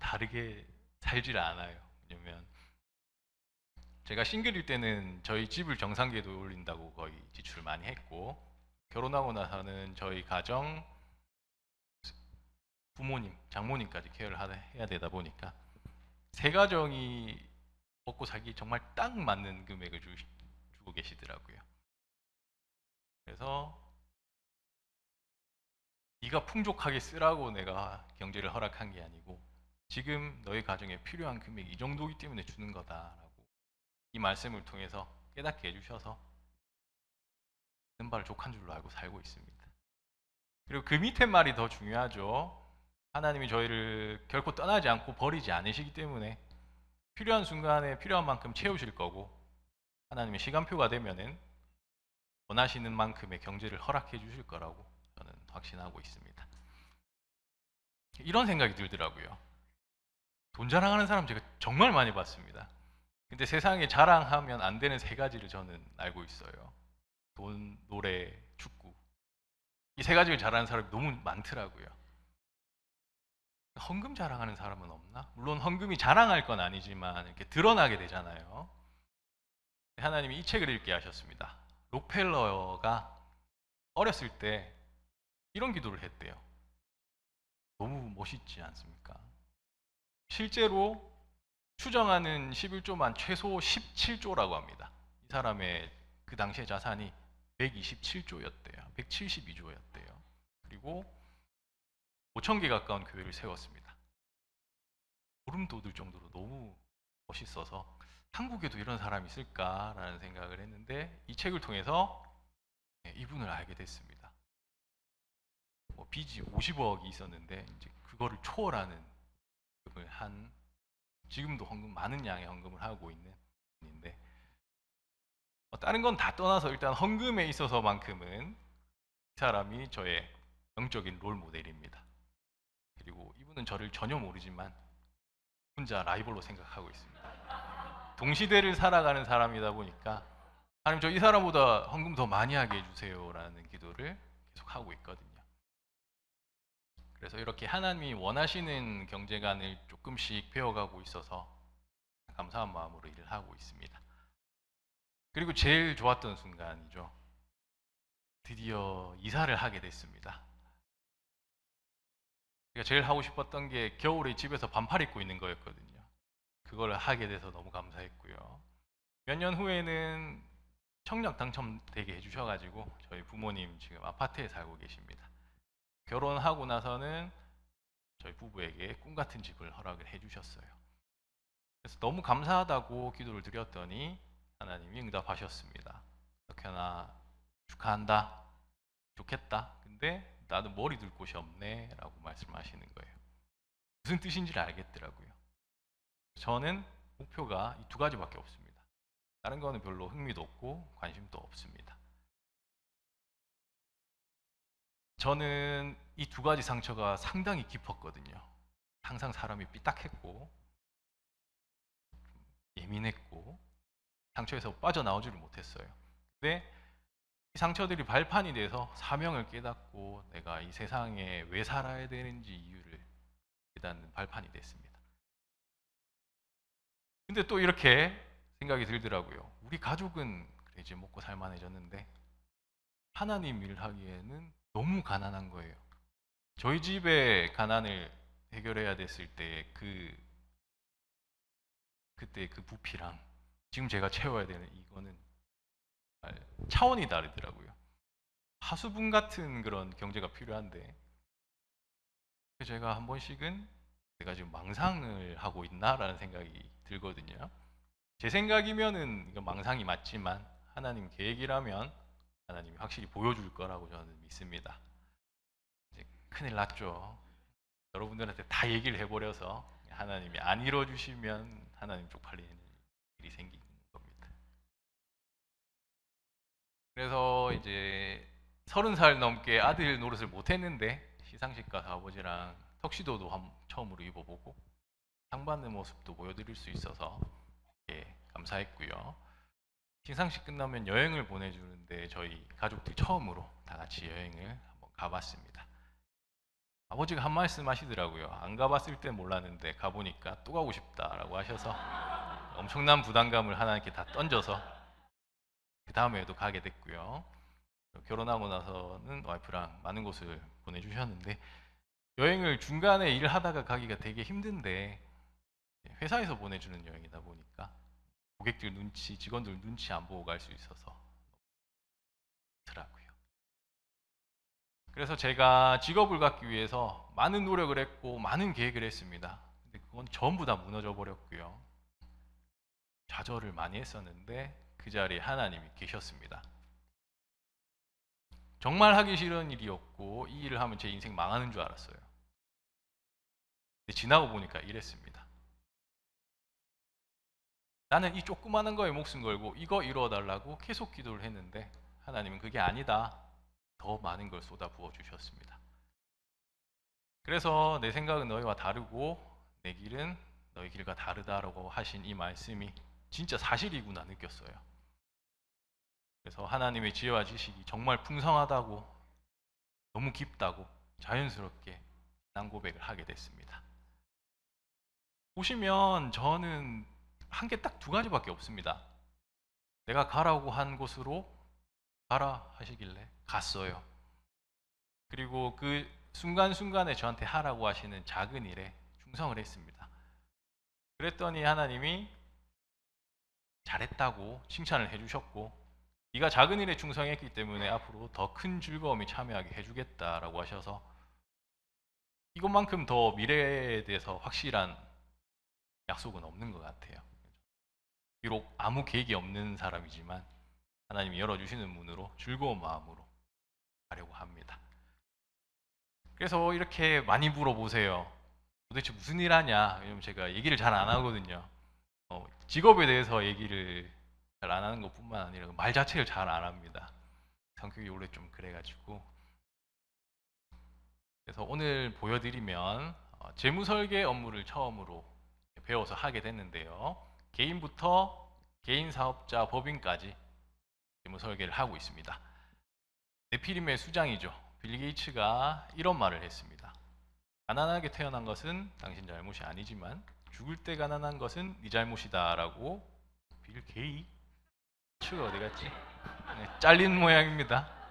다르게 살질 않아요. 왜냐면 제가 싱글일 때는 저희 집을 정상계도 올린다고 거의 지출을 많이 했고, 결혼하고 나서는 저희 가정, 부모님, 장모님까지 케어를 해야 되다 보니까 세 가정이 먹고 살기 정말 딱 맞는 금액을 주고 계시더라고요. 그래서 네가 풍족하게 쓰라고 내가 경제를 허락한 게 아니고 지금 너희 가정에 필요한 금액이 이 정도이기 때문에 주는 거다라고 이 말씀을 통해서 깨닫게 해주셔서 있는 바를 족한 줄로 알고 살고 있습니다. 그리고 그 밑에 말이 더 중요하죠. 하나님이 저희를 결코 떠나지 않고 버리지 않으시기 때문에 필요한 순간에 필요한 만큼 채우실 거고, 하나님의 시간표가 되면은 원하시는 만큼의 경제를 허락해 주실 거라고 저는 확신하고 있습니다. 이런 생각이 들더라고요. 돈 자랑하는 사람 제가 정말 많이 봤습니다. 근데 세상에 자랑하면 안 되는 세 가지를 저는 알고 있어요. 돈, 노래, 축구. 이 세 가지를 잘하는 사람이 너무 많더라고요. 헌금 자랑하는 사람은 없나? 물론 헌금이 자랑할 건 아니지만 이렇게 드러나게 되잖아요. 하나님이 이 책을 읽게 하셨습니다. 록펠러가 어렸을 때 이런 기도를 했대요. 너무 멋있지 않습니까? 실제로 추정하는 11조만 최소 17조라고 합니다. 이 사람의 그 당시의 자산이 127조였대요. 172조였대요. 그리고 5천 개 가까운 교회를 세웠습니다. 소름 돋을 정도로 너무 멋있어서 한국에도 이런 사람이 있을까라는 생각을 했는데 이 책을 통해서 이분을 알게 됐습니다. 뭐 빚이 50억이 있었는데 이제 그거를 초월하는 헌금을 한, 지금도 헌금 많은 양의 헌금을 하고 있는 분인데, 다른 건 다 떠나서 일단 헌금에 있어서만큼은 이 사람이 저의 영적인 롤 모델입니다. 그리고 이분은 저를 전혀 모르지만 혼자 라이벌로 생각하고 있습니다. 동시대를 살아가는 사람이다 보니까 하나님, 저 이 사람보다 헌금 더 많이 하게 해주세요라는 기도를 계속 하고 있거든요. 그래서 이렇게 하나님이 원하시는 경제관을 조금씩 배워가고 있어서 감사한 마음으로 일을 하고 있습니다. 그리고 제일 좋았던 순간이죠. 드디어 이사를 하게 됐습니다. 제가 제일 하고 싶었던 게 겨울에 집에서 반팔 입고 있는 거였거든요. 그걸 하게 돼서 너무 감사했고요. 몇 년 후에는 청약 당첨되게 해주셔가지고 저희 부모님 지금 아파트에 살고 계십니다. 결혼하고 나서는 저희 부부에게 꿈같은 집을 허락을 해주셨어요. 그래서 너무 감사하다고 기도를 드렸더니 하나님이 응답하셨습니다. 석현아, 축하한다. 좋겠다. 근데 나는 머리 둘 곳이 없네 라고 말씀하시는 거예요. 무슨 뜻인지를 알겠더라고요. 저는 목표가 이 두 가지밖에 없습니다. 다른 거는 별로 흥미도 없고 관심도 없습니다. 저는 이 두 가지 상처가 상당히 깊었거든요. 항상 사람이 삐딱했고 예민했고 상처에서 빠져나오지를 못했어요. 근데 이 상처들이 발판이 돼서 사명을 깨닫고 내가 이 세상에 왜 살아야 되는지 이유를 깨닫는 발판이 됐습니다. 근데 또 이렇게 생각이 들더라고요. 우리 가족은 그래 이제 먹고 살만해졌는데 하나님 일하기에는 너무 가난한 거예요. 저희 집의 가난을 해결해야 됐을 때 그때 그 부피랑 지금 제가 채워야 되는 이거는 차원이 다르더라고요. 하수분 같은 그런 경제가 필요한데 제가 한 번씩은 내가 지금 망상을 하고 있나라는 생각이 들거든요. 제 생각이면은 이건 망상이 맞지만 하나님 계획이라면 하나님이 확실히 보여줄 거라고 저는 믿습니다. 이제 큰일 났죠. 여러분들한테 다 얘기를 해버려서 하나님이 안 이뤄주시면 하나님 쪽팔리는 일이 생기는 겁니다. 그래서 이제 30살 넘게 아들 노릇을 못했는데 시상식 가서 아버지랑 턱시도도 처음으로 입어보고 상 받는 모습도 보여드릴 수 있어서 감사했고요. 시상식 끝나면 여행을 보내주는데 저희 가족들 처음으로 다 같이 여행을 한번 가봤습니다. 아버지가 한 말씀 하시더라고요. 안 가봤을 땐 몰랐는데 가보니까 또 가고 싶다라고 하셔서 엄청난 부담감을 하나님께 다 던져서 그 다음에도 가게 됐고요. 결혼하고 나서는 와이프랑 많은 곳을 보내주셨는데 여행을 중간에 일하다가 가기가 되게 힘든데 회사에서 보내주는 여행이다 보니까 고객들 눈치, 직원들 눈치 안 보고 갈 수 있어서 좋더라고요. 그래서 제가 직업을 갖기 위해서 많은 노력을 했고 많은 계획을 했습니다. 근데 그건 전부 다 무너져 버렸고요. 좌절을 많이 했었는데 그 자리에 하나님이 계셨습니다. 정말 하기 싫은 일이었고 이 일을 하면 제 인생 망하는 줄 알았어요. 근데 지나고 보니까 이랬습니다. 나는 이 조그마한 거에 목숨 걸고 이거 이루어달라고 계속 기도를 했는데 하나님은 그게 아니다. 더 많은 걸 쏟아 부어 주셨습니다. 그래서 내 생각은 너희와 다르고 내 길은 너희 길과 다르다라고 하신 이 말씀이 진짜 사실이구나 느꼈어요. 그래서 하나님의 지혜와 지식이 정말 풍성하다고, 너무 깊다고 자연스럽게 난 고백을 하게 됐습니다. 보시면 저는 한 게 딱 두 가지밖에 없습니다. 내가 가라고 한 곳으로 가라 하시길래 갔어요. 그리고 그 순간순간에 저한테 하라고 하시는 작은 일에 충성을 했습니다. 그랬더니 하나님이 잘했다고 칭찬을 해주셨고 네가 작은 일에 충성했기 때문에 앞으로 더 큰 즐거움이 참여하게 해주겠다라고 하셔서 이것만큼 더 미래에 대해서 확실한 약속은 없는 것 같아요. 비록 아무 계획이 없는 사람이지만 하나님이 열어주시는 문으로 즐거운 마음으로 가려고 합니다. 그래서 이렇게 많이 물어보세요. 도대체 무슨 일 하냐? 왜냐면 제가 얘기를 잘 안 하거든요. 직업에 대해서 얘기를 잘 안 하는 것뿐만 아니라 말 자체를 잘 안 합니다. 성격이 원래 좀 그래가지고. 그래서 오늘 보여드리면 재무 설계 업무를 처음으로 배워서 하게 됐는데요. 개인부터 개인 사업자, 법인까지 재무 설계를 하고 있습니다. 네피림의 수장이죠. 빌 게이츠가 이런 말을 했습니다. 가난하게 태어난 것은 당신 잘못이 아니지만 죽을 때 가난한 것은 네 잘못이다 라고. 빌 게이츠가 어디 갔지? 네, 잘린 모양입니다.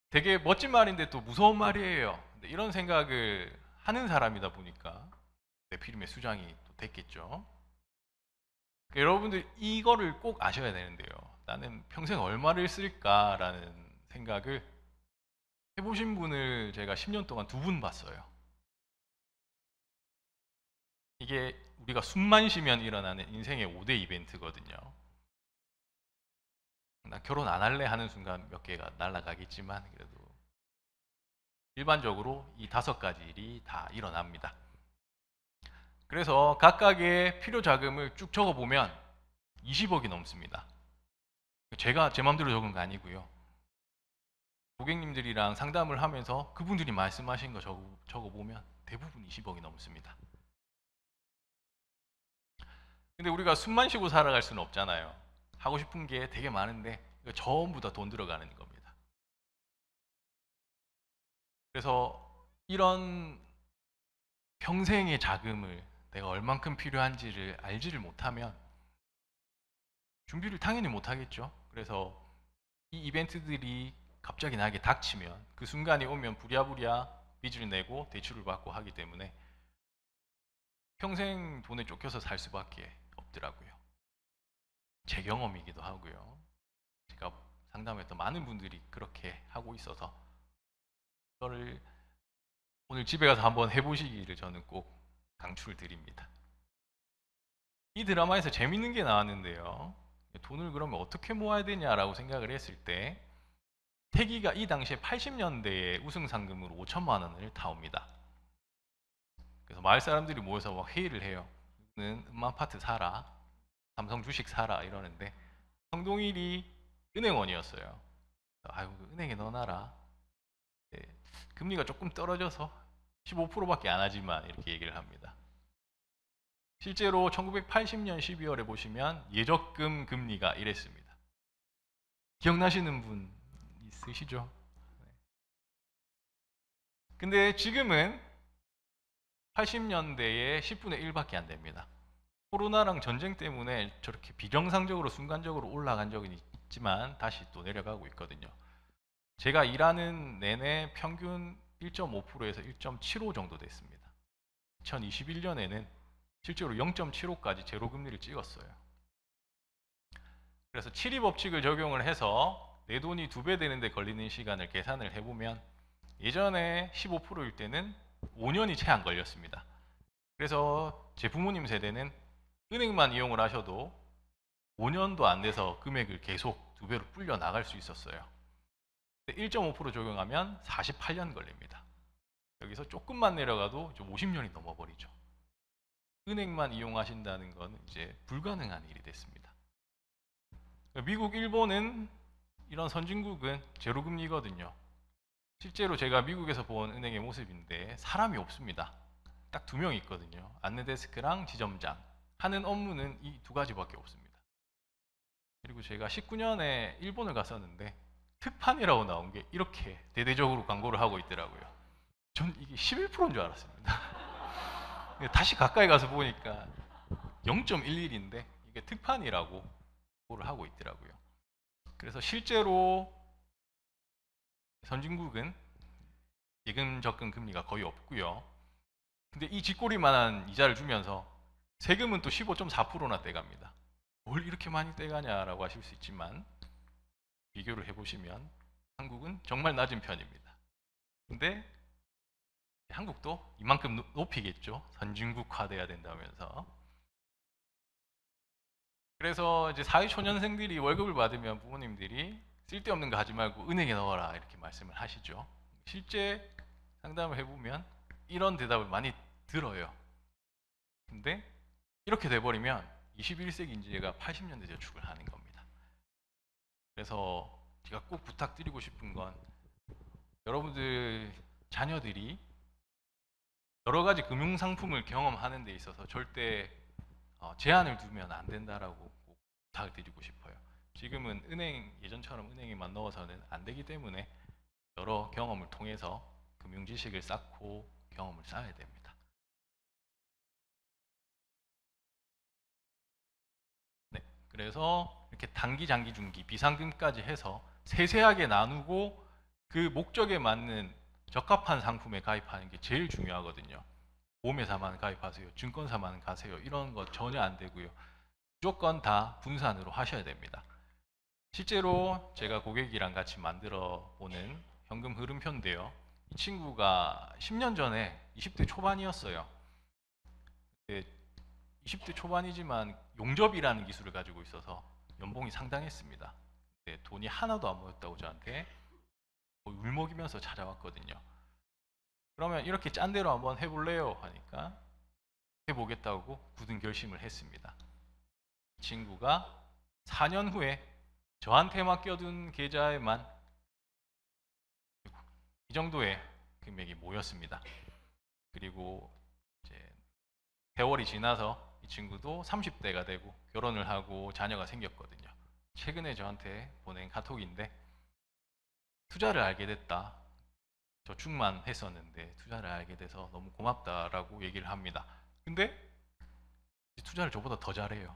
되게 멋진 말인데 또 무서운 말이에요. 근데 이런 생각을 하는 사람이다 보니까 네피림의 수장이 또 됐겠죠. 여러분들 이거를 꼭 아셔야 되는데요. 나는 평생 얼마를 쓸까라는 생각을 해보신 분을 제가 10년 동안 2분 봤어요. 이게 우리가 숨만 쉬면 일어나는 인생의 5대 이벤트거든요. 나 결혼 안 할래 하는 순간 몇 개가 날아가겠지만 그래도 일반적으로 이 5가지 일이 다 일어납니다. 그래서 각각의 필요 자금을 쭉 적어보면 20억이 넘습니다. 제가 제 마음대로 적은 거 아니고요. 고객님들이랑 상담을 하면서 그분들이 말씀하신 거 적어보면 대부분 20억이 넘습니다. 근데 우리가 숨만 쉬고 살아갈 수는 없잖아요. 하고 싶은 게 되게 많은데 전부 다 돈 들어가는 겁니다. 그래서 이런 평생의 자금을 내가 얼만큼 필요한지를 알지를 못하면 준비를 당연히 못하겠죠. 그래서 이 이벤트들이 갑자기 나에게 닥치면 그 순간이 오면 부랴부랴 빚을 내고 대출을 받고 하기 때문에 평생 돈에 쫓겨서 살 수밖에 없더라고요. 제 경험이기도 하고요. 제가 상담했던 많은 분들이 그렇게 하고 있어서 이거를 오늘 집에 가서 한번 해보시기를 저는 꼭 강추를 드립니다. 이 드라마에서 재밌는 게 나왔는데요. 돈을 그러면 어떻게 모아야 되냐라고 생각을 했을 때 태기가 이 당시에 80년대에 우승 상금으로 5천만 원을 타옵니다. 그래서 마을 사람들이 모여서 막 회의를 해요. 너는 음마아파트 사라, 삼성 주식 사라 이러는데 성동일이 은행원이었어요. 아유 은행에 넣어놔라. 네, 금리가 조금 떨어져서 15%밖에 안 하지만 이렇게 얘기를 합니다. 실제로 1980년 12월에 보시면 예적금 금리가 이랬습니다. 기억나시는 분 있으시죠? 근데 지금은 80년대에 10분의 1밖에 안 됩니다. 코로나랑 전쟁 때문에 저렇게 비정상적으로 순간적으로 올라간 적은 있지만 다시 또 내려가고 있거든요. 제가 일하는 내내 평균 1.5%에서 1.75 정도 됐습니다. 2021년에는 실제로 0.75까지 제로 금리를 찍었어요. 그래서 7위 법칙을 적용을 해서 내 돈이 2배 되는데 걸리는 시간을 계산을 해보면 예전에 15%일 때는 5년이 채 안 걸렸습니다. 그래서 제 부모님 세대는 은행만 이용을 하셔도 5년도 안 돼서 금액을 계속 2배로 불려 나갈 수 있었어요. 1.5% 적용하면 48년 걸립니다. 여기서 조금만 내려가도 50년이 넘어버리죠. 은행만 이용하신다는 건 이제 불가능한 일이 됐습니다. 미국, 일본은 이런 선진국은 제로금리거든요. 실제로 제가 미국에서 본 은행의 모습인데 사람이 없습니다. 딱 2명 있거든요. 안내데스크랑 지점장. 하는 업무는 이 2가지밖에 없습니다. 그리고 제가 19년에 일본을 갔었는데 특판이라고 나온 게 이렇게 대대적으로 광고를 하고 있더라고요. 전 이게 11%인 줄 알았습니다. 다시 가까이 가서 보니까 0.11인데 이게 특판이라고 광고를 하고 있더라고요. 그래서 실제로 선진국은 예금 적금 금리가 거의 없고요. 근데 이 쥐꼬리만한 이자를 주면서 세금은 또 15.4%나 떼갑니다. 뭘 이렇게 많이 떼가냐라고 하실 수 있지만 비교를 해보시면 한국은 정말 낮은 편입니다. 근데 한국도 이만큼 높이겠죠. 선진국화돼야 된다면서. 그래서 이제 사회초년생들이 월급을 받으면 부모님들이 쓸데없는 거 하지 말고 은행에 넣어라 이렇게 말씀을 하시죠. 실제 상담을 해보면 이런 대답을 많이 들어요. 근데 이렇게 돼버리면 21세기 인재가 80년대 저축을 하는 겁니다. 그래서 제가 꼭 부탁드리고 싶은 건 여러분들 자녀들이 여러 가지 금융 상품을 경험하는 데 있어서 절대 제한을 두면 안 된다라고 꼭 부탁을 드리고 싶어요. 지금은 예전처럼 은행에만 넣어서는 안 되기 때문에 여러 경험을 통해서 금융 지식을 쌓고 경험을 쌓아야 됩니다. 네, 그래서 이렇게 단기, 장기, 중기, 비상금까지 해서 세세하게 나누고 그 목적에 맞는 적합한 상품에 가입하는 게 제일 중요하거든요. 보험회사만 가입하세요, 증권사만 가세요, 이런 거 전혀 안 되고요. 무조건 다 분산으로 하셔야 됩니다. 실제로 제가 고객이랑 같이 만들어 보는 현금 흐름표인데요. 이 친구가 10년 전에 20대 초반이었어요. 20대 초반이지만 용접이라는 기술을 가지고 있어서 연봉이 상당했습니다. 돈이 하나도 안 모였다고 저한테 울먹이면서 찾아왔거든요. 그러면 이렇게 짠 대로 한번 해볼래요? 하니까 해보겠다고 굳은 결심을 했습니다. 이 친구가 4년 후에 저한테 맡겨둔 계좌에만 이 정도의 금액이 모였습니다. 그리고 이제 세월이 지나서 이 친구도 30대가 되고 결혼을 하고 자녀가 생겼거든요. 최근에 저한테 보낸 카톡인데 투자를 알게 됐다. 저축만 했었는데 투자를 알게 돼서 너무 고맙다라고 얘기를 합니다. 근데 투자를 저보다 더 잘해요.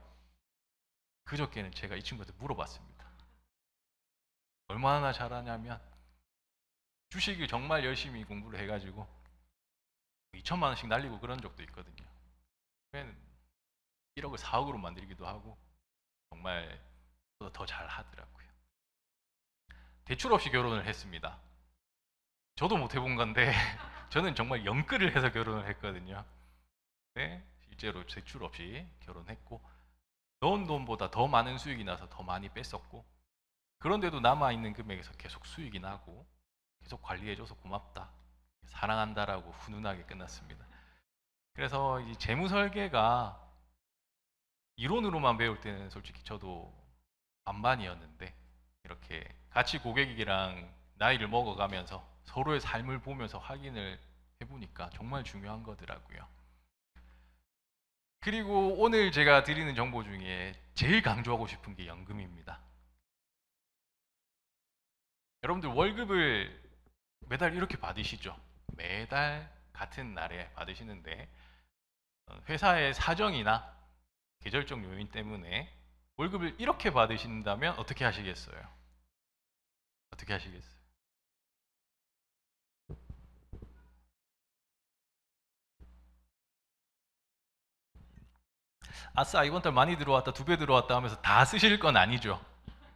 그저께는 제가 이 친구한테 물어봤습니다. 얼마나 잘하냐면 주식을 정말 열심히 공부를 해가지고 2천만 원씩 날리고 그런 적도 있거든요. 1억을 4억으로 만들기도 하고 정말 더 잘하더라고요. 대출 없이 결혼을 했습니다. 저도 못 해본 건데 저는 정말 영끌을 해서 결혼을 했거든요. 네, 실제로 대출 없이 결혼했고 넣은 돈보다 더 많은 수익이 나서 더 많이 뺐었고 그런데도 남아있는 금액에서 계속 수익이 나고 계속 관리해줘서 고맙다, 사랑한다라고 훈훈하게 끝났습니다. 그래서 이 재무 설계가 이론으로만 배울 때는 솔직히 저도 반반이었는데 이렇게 같이 고객이랑 나이를 먹어가면서 서로의 삶을 보면서 확인을 해보니까 정말 중요한 거더라고요. 그리고 오늘 제가 드리는 정보 중에 제일 강조하고 싶은 게 연금입니다. 여러분들 월급을 매달 이렇게 받으시죠? 매달 같은 날에 받으시는데 회사의 사정이나 계절적 요인 때문에 월급을 이렇게 받으신다면 어떻게 하시겠어요? 어떻게 하시겠어요? 아싸, 이번 달 많이 들어왔다, 2배 들어왔다 하면서 다 쓰실 건 아니죠.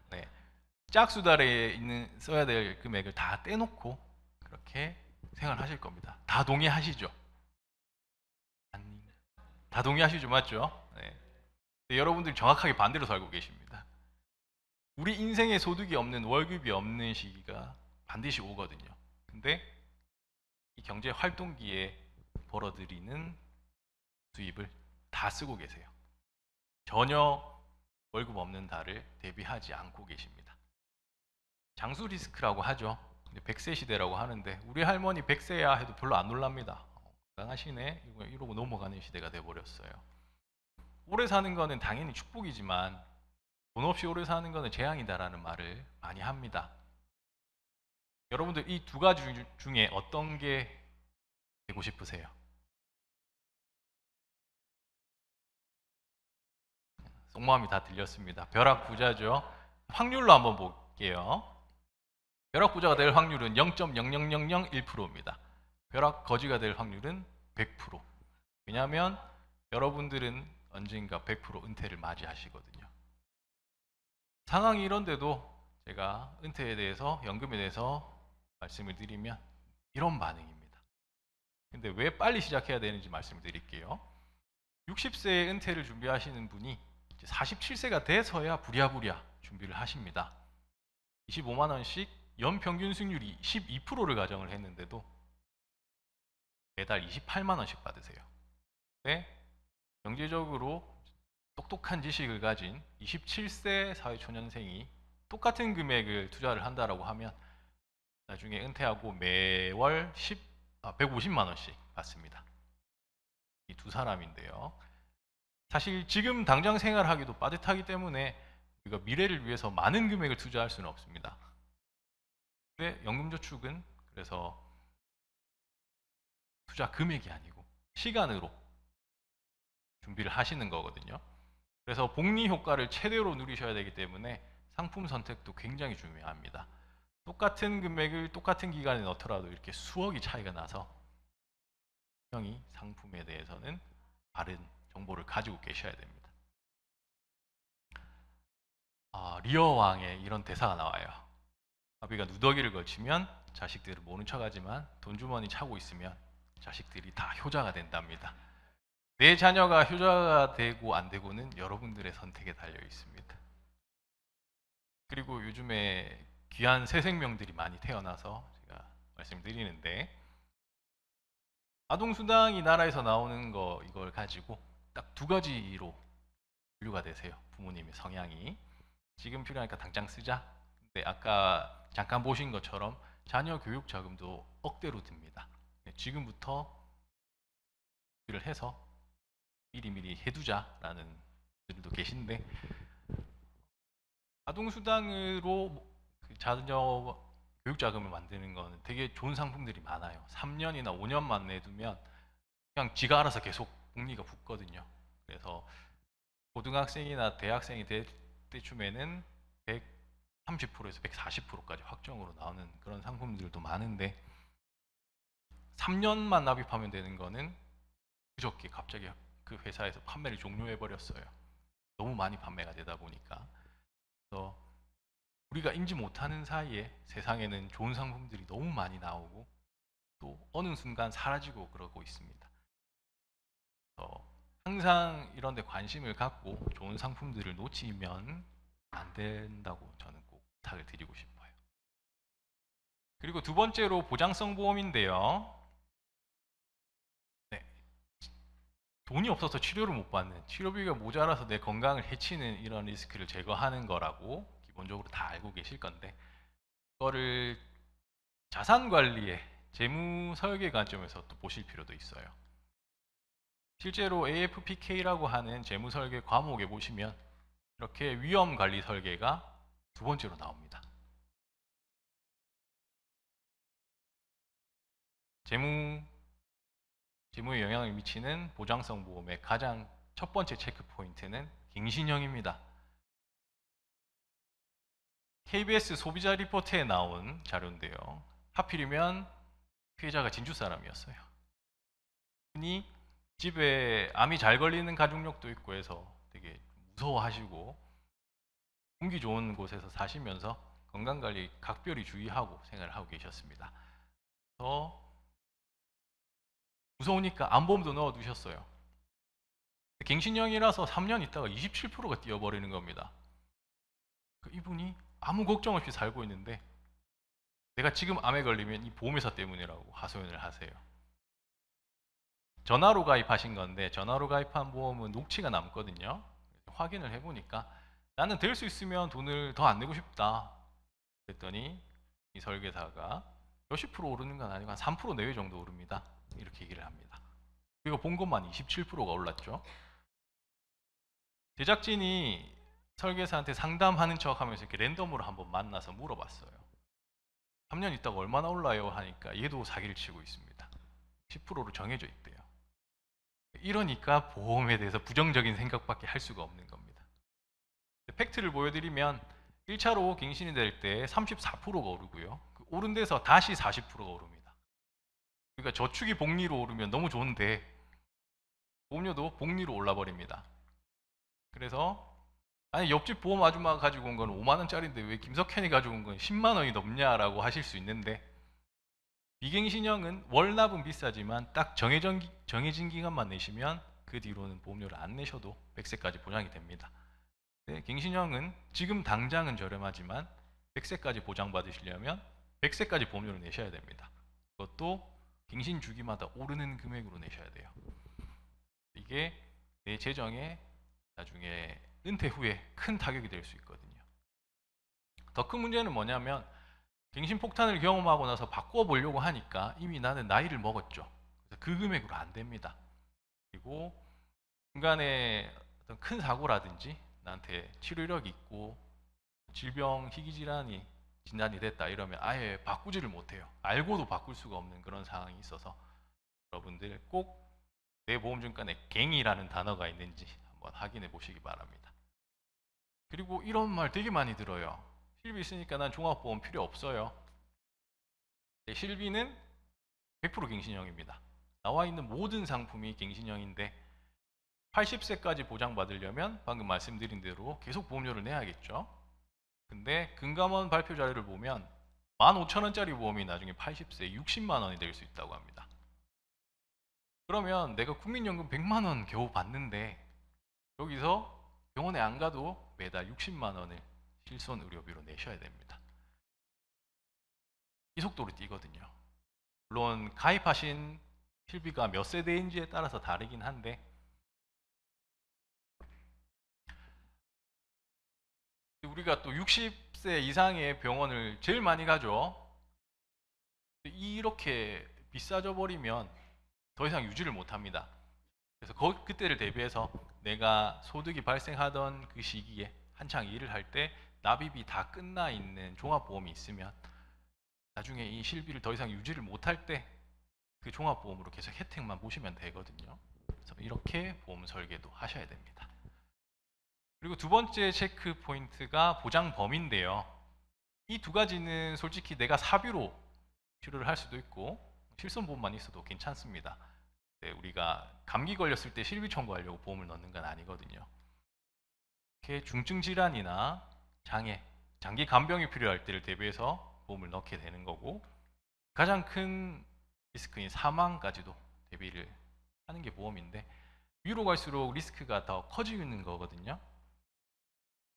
네. 짝수달에 써야 될 금액을 다 떼놓고 그렇게 생활하실 겁니다. 다 동의하시죠? 다 동의하시죠? 맞죠? 네. 여러분들이 정확하게 반대로 살고 계십니다. 우리 인생에 소득이 없는, 월급이 없는 시기가 반드시 오거든요. 근데 이 경제 활동기에 벌어들이는 수입을 다 쓰고 계세요. 전혀 월급 없는 달을 대비하지 않고 계십니다. 장수 리스크라고 하죠. 100세 시대라고 하는데 우리 할머니 100세야 해도 별로 안 놀랍니다. 건강하시네 이러고 넘어가는 시대가 돼버렸어요. 오래 사는 거는 당연히 축복이지만 돈 없이 오래 사는 거는 재앙이다라는 말을 많이 합니다. 여러분들 이 두 가지 중에 어떤 게 되고 싶으세요? 속마음이 다 들렸습니다. 벼락 부자죠. 확률로 한번 볼게요. 벼락 부자가 될 확률은 0.00001%입니다. 벼락 거지가 될 확률은 100%. 왜냐하면 여러분들은 언젠가 100% 은퇴를 맞이하시거든요. 상황이 이런데도 제가 은퇴에 대해서, 연금에 대해서 말씀을 드리면 이런 반응입니다. 근데 왜 빨리 시작해야 되는지 말씀드릴게요. 60세에 은퇴를 준비하시는 분이 이제 47세가 돼서야 부랴부랴 준비를 하십니다. 25만 원씩 연평균 수익률이 12%를 가정을 했는데도 매달 28만 원씩 받으세요. 근데 경제적으로 똑똑한 지식을 가진 27세 사회초년생이 똑같은 금액을 투자를 한다라고 하면 나중에 은퇴하고 매월 150만 원씩 받습니다. 이 두 사람인데요. 사실 지금 당장 생활하기도 빠듯하기 때문에 우리가 미래를 위해서 많은 금액을 투자할 수는 없습니다. 근데 연금저축은 그래서 투자 금액이 아니고 시간으로 준비를 하시는 거거든요. 그래서 복리 효과를 최대로 누리셔야 되기 때문에 상품 선택도 굉장히 중요합니다. 똑같은 금액을 똑같은 기간에 넣더라도 이렇게 수억이 차이가 나서 분명히 상품에 대해서는 바른 정보를 가지고 계셔야 됩니다. 리어 왕의 이런 대사가 나와요. 아비가 누더기를 걸치면 자식들을 모른 척하지만 돈주머니 차고 있으면 자식들이 다 효자가 된답니다. 내 자녀가 효자가 되고 안 되고는 여러분들의 선택에 달려 있습니다. 그리고 요즘에 귀한 새 생명들이 많이 태어나서 제가 말씀드리는데 아동수당이 나라에서 나오는 거 이걸 가지고 딱 두 가지로 분류가 되세요. 부모님의 성향이 지금 필요하니까 당장 쓰자. 근데 아까 잠깐 보신 것처럼 자녀 교육 자금도 억대로 듭니다. 지금부터 준비를 해서 미리미리 해두자라는 분들도 계신데 아동수당으로 그 자녀 교육 자금을 만드는 거는 되게 좋은 상품들이 많아요. 3년이나 5년만 내두면 그냥 지가 알아서 계속 복리가 붙거든요. 그래서 고등학생이나 대학생이 될 때쯤에는 130%에서 140%까지 확정으로 나오는 그런 상품들도 많은데 3년만 납입하면 되는 거는 그저께 갑자기 그 회사에서 판매를 종료해 버렸어요. 너무 많이 판매가 되다 보니까. 그래서 우리가 인지 못하는 사이에 세상에는 좋은 상품들이 너무 많이 나오고 또 어느 순간 사라지고 그러고 있습니다. 그래서 항상 이런 데 관심을 갖고 좋은 상품들을 놓치면 안 된다고 저는 꼭 부탁을 드리고 싶어요. 그리고 두 번째로 보장성 보험인데요. 네. 돈이 없어서 치료를 못 받는, 치료비가 모자라서 내 건강을 해치는 이런 리스크를 제거하는 거라고 기본적으로 다 알고 계실 건데 그거를 자산 관리의 재무 설계 관점에서 또 보실 필요도 있어요. 실제로 AFPK라고 하는 재무 설계 과목에 보시면 이렇게 위험 관리 설계가 두 번째로 나옵니다. 재무에 영향을 미치는 보장성 보험의 가장 첫 번째 체크 포인트는 갱신형입니다. KBS 소비자 리포트에 나온 자료인데요. 하필이면 피해자가 진주 사람이었어요. 흔히 집에 암이 잘 걸리는 가족력도 있고 해서 되게 무서워하시고 공기 좋은 곳에서 사시면서 건강관리 각별히 주의하고 생활을 하고 계셨습니다. 그래서 무서우니까 암보험도 넣어두셨어요. 갱신형이라서 3년 있다가 27%가 뛰어버리는 겁니다. 이분이 아무 걱정 없이 살고 있는데 내가 지금 암에 걸리면 이 보험회사 때문이라고 하소연을 하세요. 전화로 가입하신 건데 전화로 가입한 보험은 녹취가 남거든요. 확인을 해보니까 나는 될 수 있으면 돈을 더 안 내고 싶다. 그랬더니 이 설계사가 몇십 프로 오르는 건 아니고 한 3% 내외 정도 오릅니다. 이렇게 얘기를 합니다. 그리고 본 것만 27%가 올랐죠. 제작진이 설계사한테 상담하는 척 하면서 이렇게 랜덤으로 한번 만나서 물어봤어요. 3년 있다가 얼마나 올라요? 하니까 얘도 사기를 치고 있습니다. 10%로 정해져 있대요. 이러니까 보험에 대해서 부정적인 생각밖에 할 수가 없는 겁니다. 팩트를 보여드리면 1차로 갱신이 될 때 34%가 오르고요. 그 오른 데서 다시 40%가 오릅니다. 그러니까 저축이 복리로 오르면 너무 좋은데 보험료도 복리로 올라버립니다. 그래서 아니 옆집 보험 아줌마가 가지고 온 건 5만 원짜리인데 왜 김석현이 가지고 온 건 10만 원이 넘냐라고 하실 수 있는데 비갱신형은 월납은 비싸지만 딱 정해진 기간만 내시면 그 뒤로는 보험료를 안 내셔도 100세까지 보장이 됩니다. 네, 갱신형은 지금 당장은 저렴하지만 100세까지 보장받으시려면 100세까지 보험료를 내셔야 됩니다. 그것도 갱신 주기마다 오르는 금액으로 내셔야 돼요. 이게 내 재정에 나중에 은퇴 후에 큰 타격이 될 수 있거든요. 더 큰 문제는 뭐냐면 갱신 폭탄을 경험하고 나서 바꿔보려고 하니까 이미 나는 나이를 먹었죠. 그래서 그 금액으로 안 됩니다. 그리고 중간에 어떤 큰 사고라든지 나한테 치료 이력이 있고 질병 희귀질환이 진단이 됐다 이러면 아예 바꾸지를 못해요. 알고도 바꿀 수가 없는 그런 상황이 있어서 여러분들 꼭 내 보험증권에 갱이라는 단어가 있는지 한번 확인해 보시기 바랍니다. 그리고 이런 말 되게 많이 들어요. 실비 있으니까 난 종합보험 필요 없어요. 네, 실비는 100% 갱신형입니다. 나와 있는 모든 상품이 갱신형인데 80세까지 보장받으려면 방금 말씀드린 대로 계속 보험료를 내야겠죠. 근데 금감원 발표 자료를 보면 15,000원짜리 보험이 나중에 80세 60만 원이 될 수 있다고 합니다. 그러면 내가 국민연금 100만 원 겨우 받는데 여기서 병원에 안 가도 매달 60만 원을 실손 의료비로 내셔야 됩니다. 이 속도로 뛰거든요. 물론 가입하신 실비가 몇 세대인지에 따라서 다르긴 한데 우리가 또 60세 이상의 병원을 제일 많이 가죠. 이렇게 비싸져 버리면 더 이상 유지를 못 합니다. 그래서 그때를 대비해서 내가 소득이 발생하던 그 시기에 한창 일을 할 때 납입이 다 끝나 있는 종합보험이 있으면 나중에 이 실비를 더 이상 유지를 못할 때 그 종합보험으로 계속 혜택만 보시면 되거든요. 그래서 이렇게 보험 설계도 하셔야 됩니다. 그리고 두 번째 체크 포인트가 보장 범위인데요. 이 두 가지는 솔직히 내가 사비로 치료를 할 수도 있고 실손보험만 있어도 괜찮습니다. 네, 우리가 감기 걸렸을 때 실비 청구하려고 보험을 넣는 건 아니거든요. 이렇게 중증 질환이나 장애, 장기 간병이 필요할 때를 대비해서 보험을 넣게 되는 거고 가장 큰 리스크인 사망까지도 대비를 하는 게 보험인데 위로 갈수록 리스크가 더 커지는 거거든요.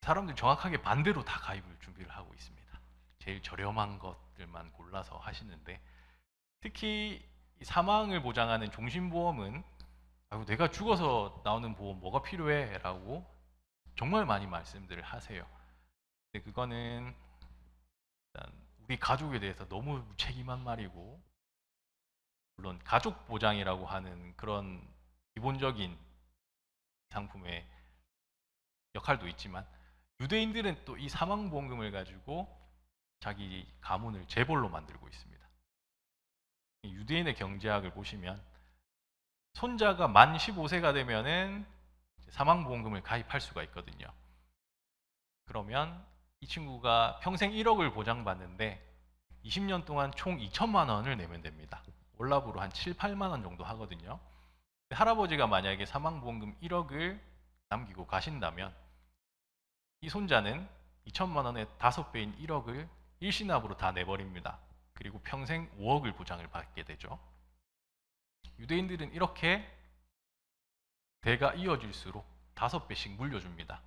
사람들이 정확하게 반대로 다 가입을 준비를 하고 있습니다. 제일 저렴한 것들만 골라서 하시는데 특히 사망을 보장하는 종신보험은 아이고, 내가 죽어서 나오는 보험 뭐가 필요해? 라고 정말 많이 말씀들을 하세요. 근데 그거는 일단 우리 가족에 대해서 너무 무책임한 말이고 물론 가족 보장이라고 하는 그런 기본적인 상품의 역할도 있지만 유대인들은 또 이 사망보험금을 가지고 자기 가문을 재벌로 만들고 있습니다. 유대인의 경제학을 보시면 손자가 만 15세가 되면은 사망보험금을 가입할 수가 있거든요. 그러면 이 친구가 평생 1억을 보장받는데 20년 동안 총 2천만 원을 내면 됩니다. 월납으로 한 7, 8만 원 정도 하거든요. 할아버지가 만약에 사망보험금 1억을 남기고 가신다면 이 손자는 2천만 원의 5배인 1억을 일시납으로 다 내버립니다. 그리고 평생 5억을 보장을 받게 되죠. 유대인들은 이렇게 대가 이어질수록 5배씩 물려줍니다.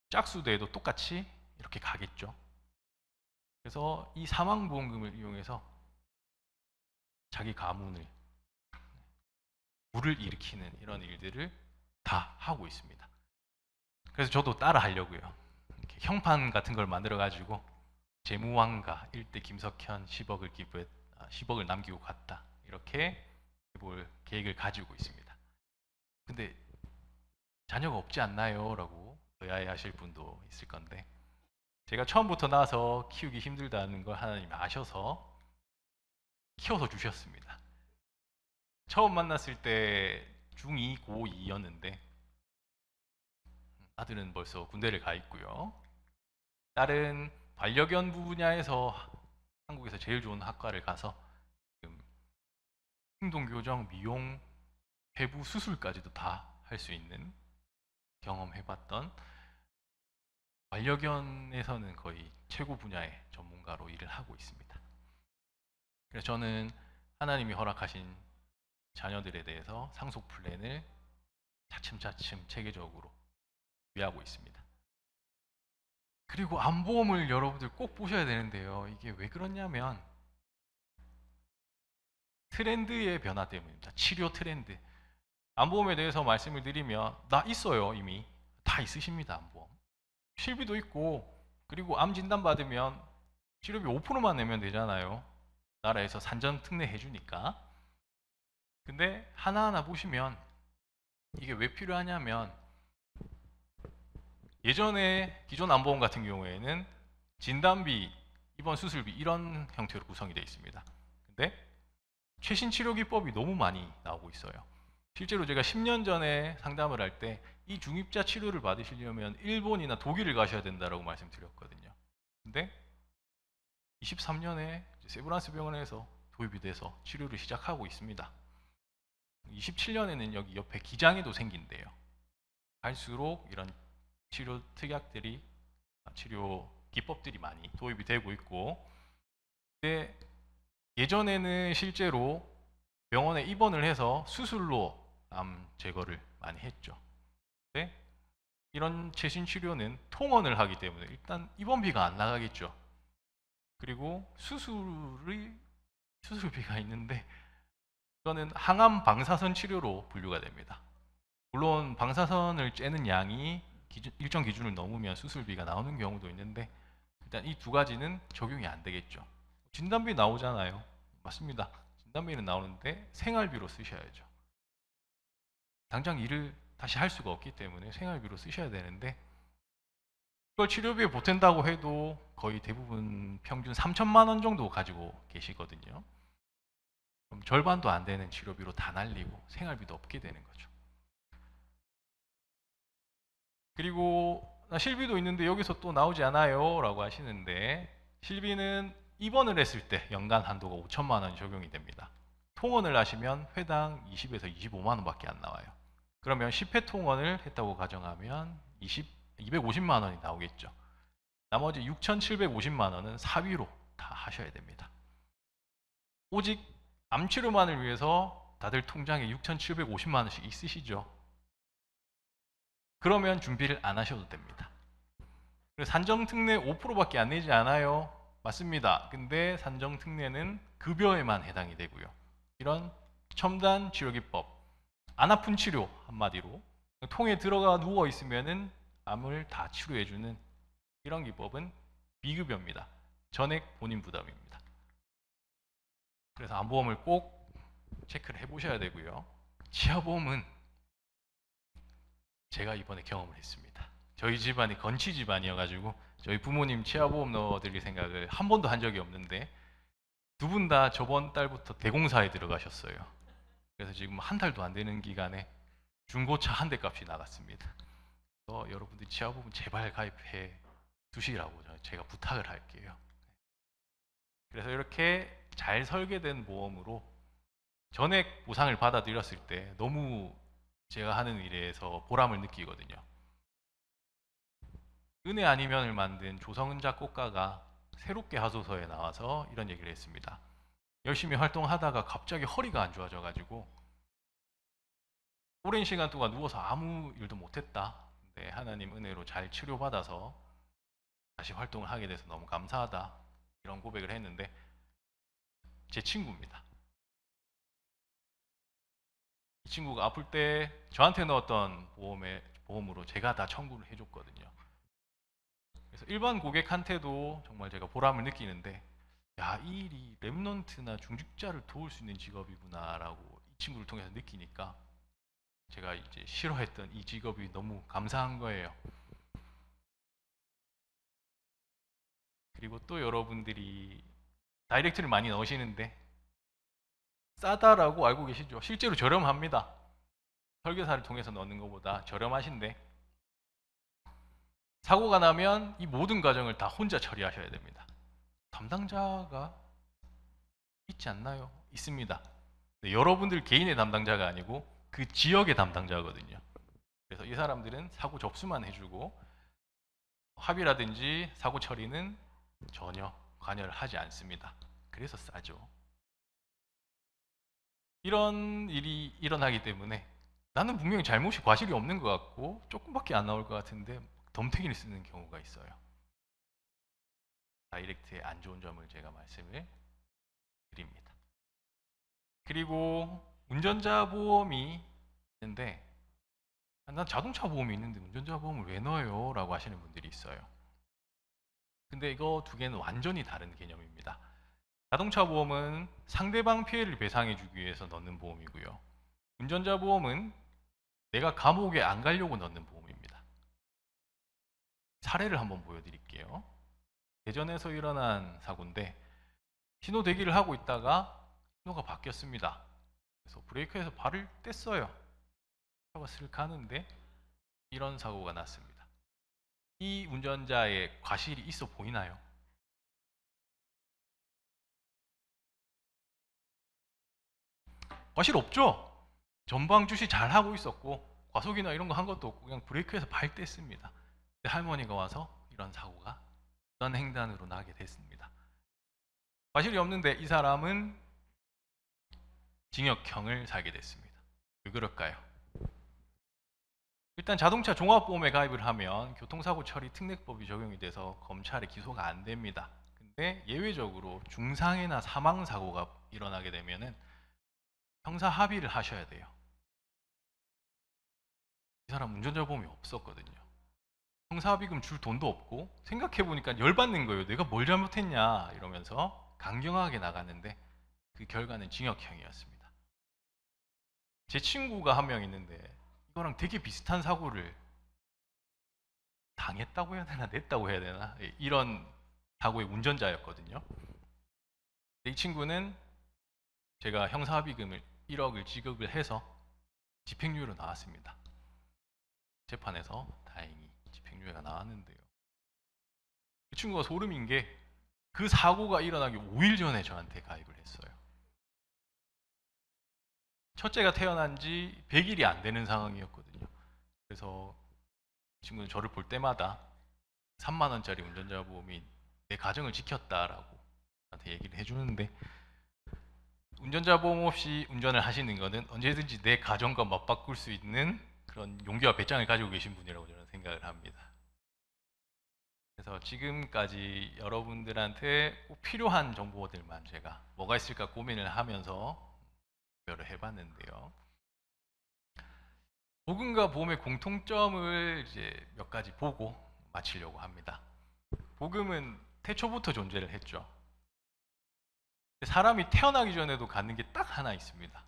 짝수대에도 똑같이 이렇게 가겠죠. 그래서 이 사망보험금을 이용해서 자기 가문을 불을 일으키는 이런 일들을 다 하고 있습니다. 그래서 저도 따라 하려고요. 이렇게 형판 같은 걸 만들어 가지고 재무왕가 일대 김석현 10억을 남기고 갔다 이렇게 해볼 계획을 가지고 있습니다. 근데 자녀가 없지 않나요? 라고 의아해하실 분도 있을 건데 제가 처음부터 나와서 키우기 힘들다는 걸 하나님이 아셔서 키워서 주셨습니다. 처음 만났을 때 중2, 고2였는데 아들은 벌써 군대를 가 있고요. 딸은 반려견 분야에서 한국에서 제일 좋은 학과를 가서 지금 행동교정, 미용, 폐부 수술까지도 다 할 수 있는 경험해봤던 반려견에서는 거의 최고 분야의 전문가로 일을 하고 있습니다. 그래서 저는 하나님이 허락하신 자녀들에 대해서 상속 플랜을 차츰차츰 체계적으로 준비하고 있습니다. 그리고 암보험을 여러분들 꼭 보셔야 되는데요. 이게 왜 그러냐면 트렌드의 변화 때문입니다. 치료 트렌드. 암보험에 대해서 말씀을 드리면 나 있어요. 이미 다 있으십니다. 암보험. 실비도 있고, 그리고 암 진단 받으면 치료비 5%만 내면 되잖아요. 나라에서 산전 특례 해주니까. 근데 하나하나 보시면 이게 왜 필요하냐면, 예전에 기존 암보험 같은 경우에는 진단비, 입원 수술비 이런 형태로 구성이 되어 있습니다. 근데 최신 치료 기법이 너무 많이 나오고 있어요. 실제로 제가 10년 전에 상담을 할 때 이 중입자 치료를 받으시려면 일본이나 독일을 가셔야 된다라고 말씀드렸거든요. 근데 23년에 세브란스 병원에서 도입이 돼서 치료를 시작하고 있습니다. 27년에는 여기 옆에 기장에도 생긴대요. 갈수록 이런 치료 특약들이, 치료 기법들이 많이 도입이 되고 있고, 근데 예전에는 실제로 병원에 입원을 해서 수술로 암 제거를 많이 했죠. 근데 이런 최신 치료는 통원을 하기 때문에 일단 입원비가 안 나가겠죠. 그리고 수술비가 있는데, 이거는 항암 방사선 치료로 분류가 됩니다. 물론 방사선을 째는 양이 일정 기준을 넘으면 수술비가 나오는 경우도 있는데, 일단 이 두 가지는 적용이 안 되겠죠. 진단비 나오잖아요. 맞습니다. 진단비는 나오는데 생활비로 쓰셔야죠. 당장 일을 다시 할 수가 없기 때문에 생활비로 쓰셔야 되는데, 이걸 치료비에 보탠다고 해도 거의 대부분 평균 3천만 원 정도 가지고 계시거든요. 그럼 절반도 안 되는 치료비로 다 날리고 생활비도 없게 되는 거죠. 그리고 실비도 있는데 여기서 또 나오지 않아요 라고 하시는데, 실비는 입원을 했을 때 연간 한도가 5천만 원이 적용이 됩니다. 통원을 하시면 회당 20에서 25만 원밖에 안 나와요. 그러면 10회 통원을 했다고 가정하면 250만 원이 나오겠죠. 나머지 6,750만 원은 사비로 다 하셔야 됩니다. 오직 암치료만을 위해서 다들 통장에 6,750만 원씩 있으시죠? 그러면 준비를 안 하셔도 됩니다. 산정특례 5%밖에 안 내지 않아요. 맞습니다. 근데 산정특례는 급여에만 해당이 되고요. 이런 첨단 치료기법, 안 아픈 치료 한마디로 통에 들어가 누워 있으면은 암을 다 치료해주는 이런 기법은 비급여입니다. 전액 본인 부담입니다. 그래서 암보험을 꼭 체크를 해보셔야 되고요. 치아보험은 제가 이번에 경험을 했습니다. 저희 집안이 건치 집안이어가지고 저희 부모님 치아보험 넣어드릴 생각을 한 번도 한 적이 없는데, 두 분 다 저번 달부터 대공사에 들어가셨어요. 그래서 지금 한 달도 안 되는 기간에 중고차 한 대 값이 나갔습니다. 그래서 여러분들 치아보험 제발 가입해 두시라고 제가 부탁을 할게요. 그래서 이렇게 잘 설계된 보험으로 전액 보상을 받아들였을 때 너무 제가 하는 일에서 보람을 느끼거든요. 은혜 아니면을 만든 조성은 작곡가가 새롭게 하소서에 나와서 이런 얘기를 했습니다. 열심히 활동하다가 갑자기 허리가 안 좋아져가지고 오랜 시간 동안 누워서 아무 일도 못했다. 근데 하나님 은혜로 잘 치료받아서 다시 활동을 하게 돼서 너무 감사하다. 이런 고백을 했는데, 제 친구입니다. 이 친구가 아플 때 저한테 넣었던 보험으로 제가 다 청구를 해줬거든요. 그래서 일반 고객한테도 정말 제가 보람을 느끼는데, 야, 이 일이 랩넌트나 중직자를 도울 수 있는 직업이구나라고 이 친구를 통해서 느끼니까 제가 이제 싫어했던 이 직업이 너무 감사한 거예요. 그리고 또 여러분들이 다이렉트를 많이 넣으시는데 싸다라고 알고 계시죠? 실제로 저렴합니다. 설계사를 통해서 넣는 것보다 저렴하신데, 사고가 나면 이 모든 과정을 다 혼자 처리하셔야 됩니다. 담당자가 있지 않나요? 있습니다. 여러분들 개인의 담당자가 아니고 그 지역의 담당자거든요. 그래서 이 사람들은 사고 접수만 해주고 합의라든지 사고 처리는 전혀 관여를 하지 않습니다. 그래서 싸죠. 이런 일이 일어나기 때문에 나는 분명히 잘못이 과실이 없는 것 같고 조금밖에 안 나올 것 같은데 덤태기를 쓰는 경우가 있어요. 다이렉트의 안 좋은 점을 제가 말씀을 드립니다. 그리고 운전자 보험이 있는데 난 자동차 보험이 있는데 운전자 보험을 왜 넣어요? 라고 하시는 분들이 있어요. 근데 이거 두 개는 완전히 다른 개념입니다. 자동차 보험은 상대방 피해를 배상해 주기 위해서 넣는 보험이고요. 운전자 보험은 내가 감옥에 안 가려고 넣는 보험입니다. 사례를 한번 보여드릴게요. 대전에서 일어난 사고인데 신호 대기를 하고 있다가 신호가 바뀌었습니다. 그래서 브레이크에서 발을 뗐어요. 차가 슬 가는데 이런 사고가 났습니다. 이 운전자의 과실이 있어 보이나요? 과실 없죠? 전방 주시 잘 하고 있었고 과속이나 이런 거 한 것도 없고 그냥 브레이크에서 발 뗐습니다. 근데 할머니가 와서 이런 사고가 이런 횡단으로 나게 됐습니다. 과실이 없는데 이 사람은 징역형을 살게 됐습니다. 왜 그럴까요? 일단 자동차 종합보험에 가입을 하면 교통사고 처리 특례법이 적용이 돼서 검찰에 기소가 안 됩니다. 근데 예외적으로 중상해나 사망사고가 일어나게 되면은 형사 합의를 하셔야 돼요. 이 사람 운전자 보험이 없었거든요. 형사 합의금 줄 돈도 없고 생각해보니까 열받는 거예요. 내가 뭘 잘못했냐 이러면서 강경하게 나갔는데 그 결과는 징역형이었습니다. 제 친구가 한 명 있는데 이거랑 되게 비슷한 사고를 당했다고 해야 되나 냈다고 해야 되나 이런 사고의 운전자였거든요. 이 친구는 제가 형사합의금을 1억을 지급을 해서 집행유예로 나왔습니다. 재판에서 다행히 집행유예가 나왔는데요. 그 친구가 소름인 게 그 사고가 일어나기 5일 전에 저한테 가입을 했어요. 첫째가 태어난 지 100일이 안 되는 상황이었거든요. 그래서 이 친구는 저를 볼 때마다 3만 원짜리 운전자 보험이 내 가정을 지켰다라고 저한테 얘기를 해주는데 운전자 보험 없이 운전을 하시는 거는 언제든지 내 가정과 맞바꿀 수 있는 그런 용기와 배짱을 가지고 계신 분이라고 저는 생각을 합니다. 그래서 지금까지 여러분들한테 꼭 필요한 정보들만 제가 뭐가 있을까 고민을 하면서 발표를 해봤는데요. 복음과 보험의 공통점을 이제 몇 가지 보고 마치려고 합니다. 복음은 태초부터 존재를 했죠. 사람이 태어나기 전에도 갖는 게 딱 하나 있습니다.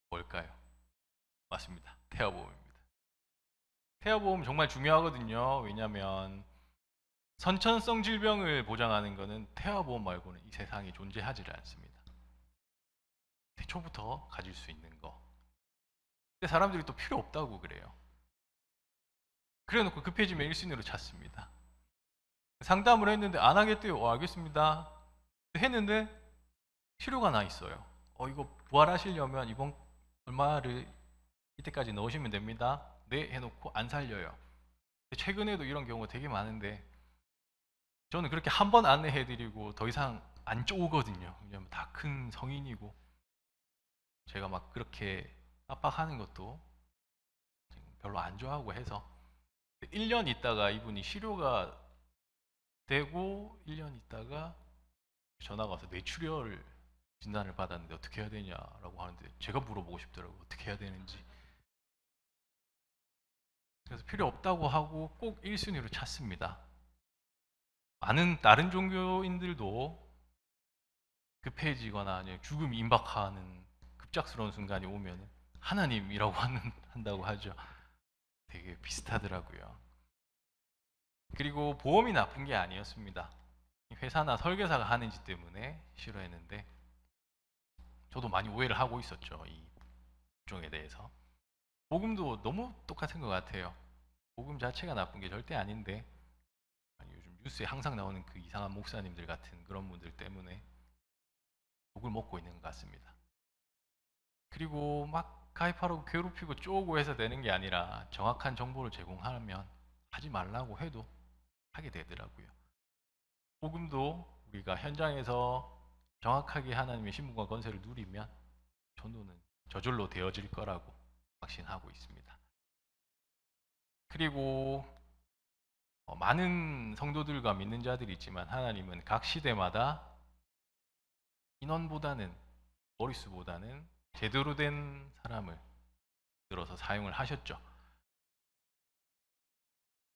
뭘까요? 맞습니다. 태아보험입니다. 태아보험 정말 중요하거든요. 왜냐하면 선천성 질병을 보장하는 것은 태아보험 말고는 이 세상에 존재하지를 않습니다. 태초부터 가질 수 있는 거. 근데 사람들이 또 필요 없다고 그래요. 그래놓고 급해지면 1순위로 찾습니다. 상담을 했는데 안 하겠대요. 알겠습니다. 했는데 치료가 나 있어요. 이거 부활하시려면 이번 얼마를 이때까지 넣으시면 됩니다. 네 해놓고 안 살려요. 최근에도 이런 경우가 되게 많은데 저는 그렇게 한 번 안내해드리고 더 이상 안 쪼거든요. 왜냐면 다 큰 성인이고 제가 막 그렇게 압박하는 것도 별로 안 좋아하고 해서 1년 있다가 이분이 치료가 되고 1년 있다가 전화가 와서 뇌출혈 진단을 받았는데 어떻게 해야 되냐라고 하는데 제가 물어보고 싶더라고요. 어떻게 해야 되는지. 그래서 필요 없다고 하고 꼭 1순위로 찾습니다. 많은 다른 종교인들도 급해지거나 아니면 죽음이 임박하는 급작스러운 순간이 오면 하나님이라고 한다고 하죠. 되게 비슷하더라고요. 그리고 보험이 나쁜 게 아니었습니다. 회사나 설계사가 하는 짓 때문에 싫어했는데 저도 많이 오해를 하고 있었죠. 이 종에 대해서. 복음도 너무 똑같은 것 같아요. 복음 자체가 나쁜 게 절대 아닌데 요즘 뉴스에 항상 나오는 그 이상한 목사님들 같은 그런 분들 때문에 욕을 먹고 있는 것 같습니다. 그리고 막 가입하라고 괴롭히고 쪼고 해서 되는 게 아니라 정확한 정보를 제공하면 하지 말라고 해도 하게 되더라고요. 복음도 우리가 현장에서 정확하게 하나님의 신분과 권세를 누리면 전도는 저절로 되어질 거라고 확신하고 있습니다. 그리고 많은 성도들과 믿는 자들이 있지만 하나님은 각 시대마다 인원보다는 머릿수보다는 제대로 된 사람을 들어서 사용을 하셨죠.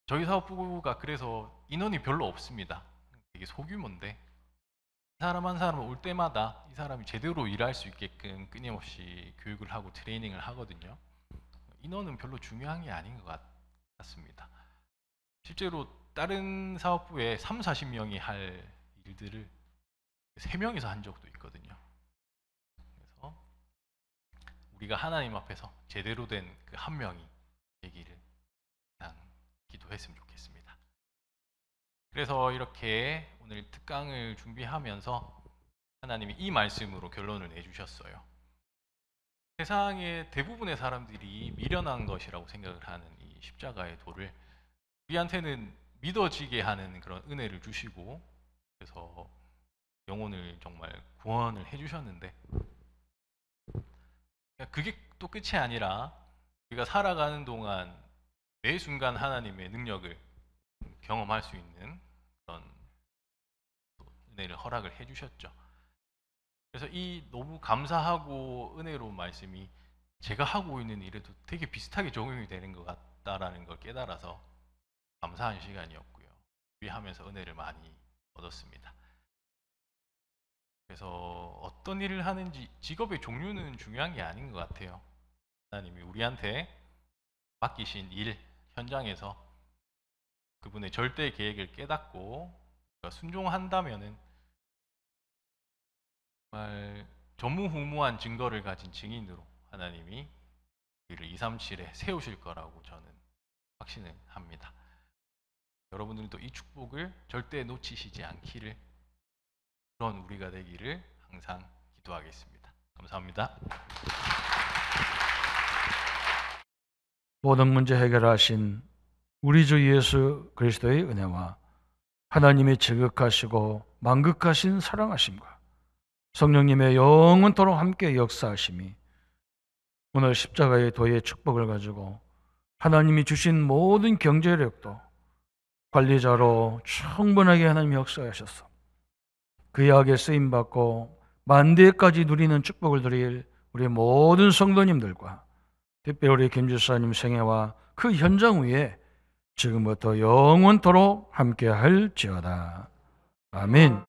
저희 사업부가 그래서 인원이 별로 없습니다. 되게 소규모인데 사람 한 사람 올 때마다 이 사람이 제대로 일할 수 있게끔 끊임없이 교육을 하고 트레이닝을 하거든요. 인원은 별로 중요한 게 아닌 것 같습니다. 실제로 다른 사업부에 3, 40명이 할 일들을 3명이서 한 적도 있거든요. 그래서 우리가 하나님 앞에서 제대로 된 그 한 명이 되기를 그냥 기도했으면 좋겠습니다. 그래서 이렇게 오늘 특강을 준비하면서 하나님이 이 말씀으로 결론을 내주셨어요. 세상의 대부분의 사람들이 미련한 것이라고 생각을 하는 이 십자가의 도를 우리한테는 믿어지게 하는 그런 은혜를 주시고, 그래서 영혼을 정말 구원을 해주셨는데, 그게 또 끝이 아니라 우리가 살아가는 동안 매 순간 하나님의 능력을 경험할 수 있는 그런 은혜를 허락을 해주셨죠. 그래서 이 너무 감사하고 은혜로운 말씀이 제가 하고 있는 일에도 되게 비슷하게 적용이 되는 것 같다라는 걸 깨달아서 감사한 시간이었고요. 준비하면서 은혜를 많이 얻었습니다. 그래서 어떤 일을 하는지 직업의 종류는 중요한 게 아닌 것 같아요. 하나님이 우리한테 맡기신 일 현장에서 그분의 절대 계획을 깨닫고 순종한다면은 정말 전무후무한 증거를 가진 증인으로 하나님이 우리를 237에 세우실 거라고 저는 확신을 합니다. 여러분들도 이 축복을 절대 놓치시지 않기를, 그런 우리가 되기를 항상 기도하겠습니다. 감사합니다. 모든 문제 해결하신 우리 주 예수 그리스도의 은혜와 하나님의 지극하시고 만극하신 사랑하심과 성령님의 영원토록 함께 역사하심이 오늘 십자가의 도의 축복을 가지고 하나님이 주신 모든 경제력도 관리자로 충분하게 하나님이 역사하셔서 그 약에 쓰임받고 만대까지 누리는 축복을 드릴 우리 모든 성도님들과 특별히 우리 김주사님 생애와 그 현장 위에 지금부터 영원토록 함께 할지어다. 아멘.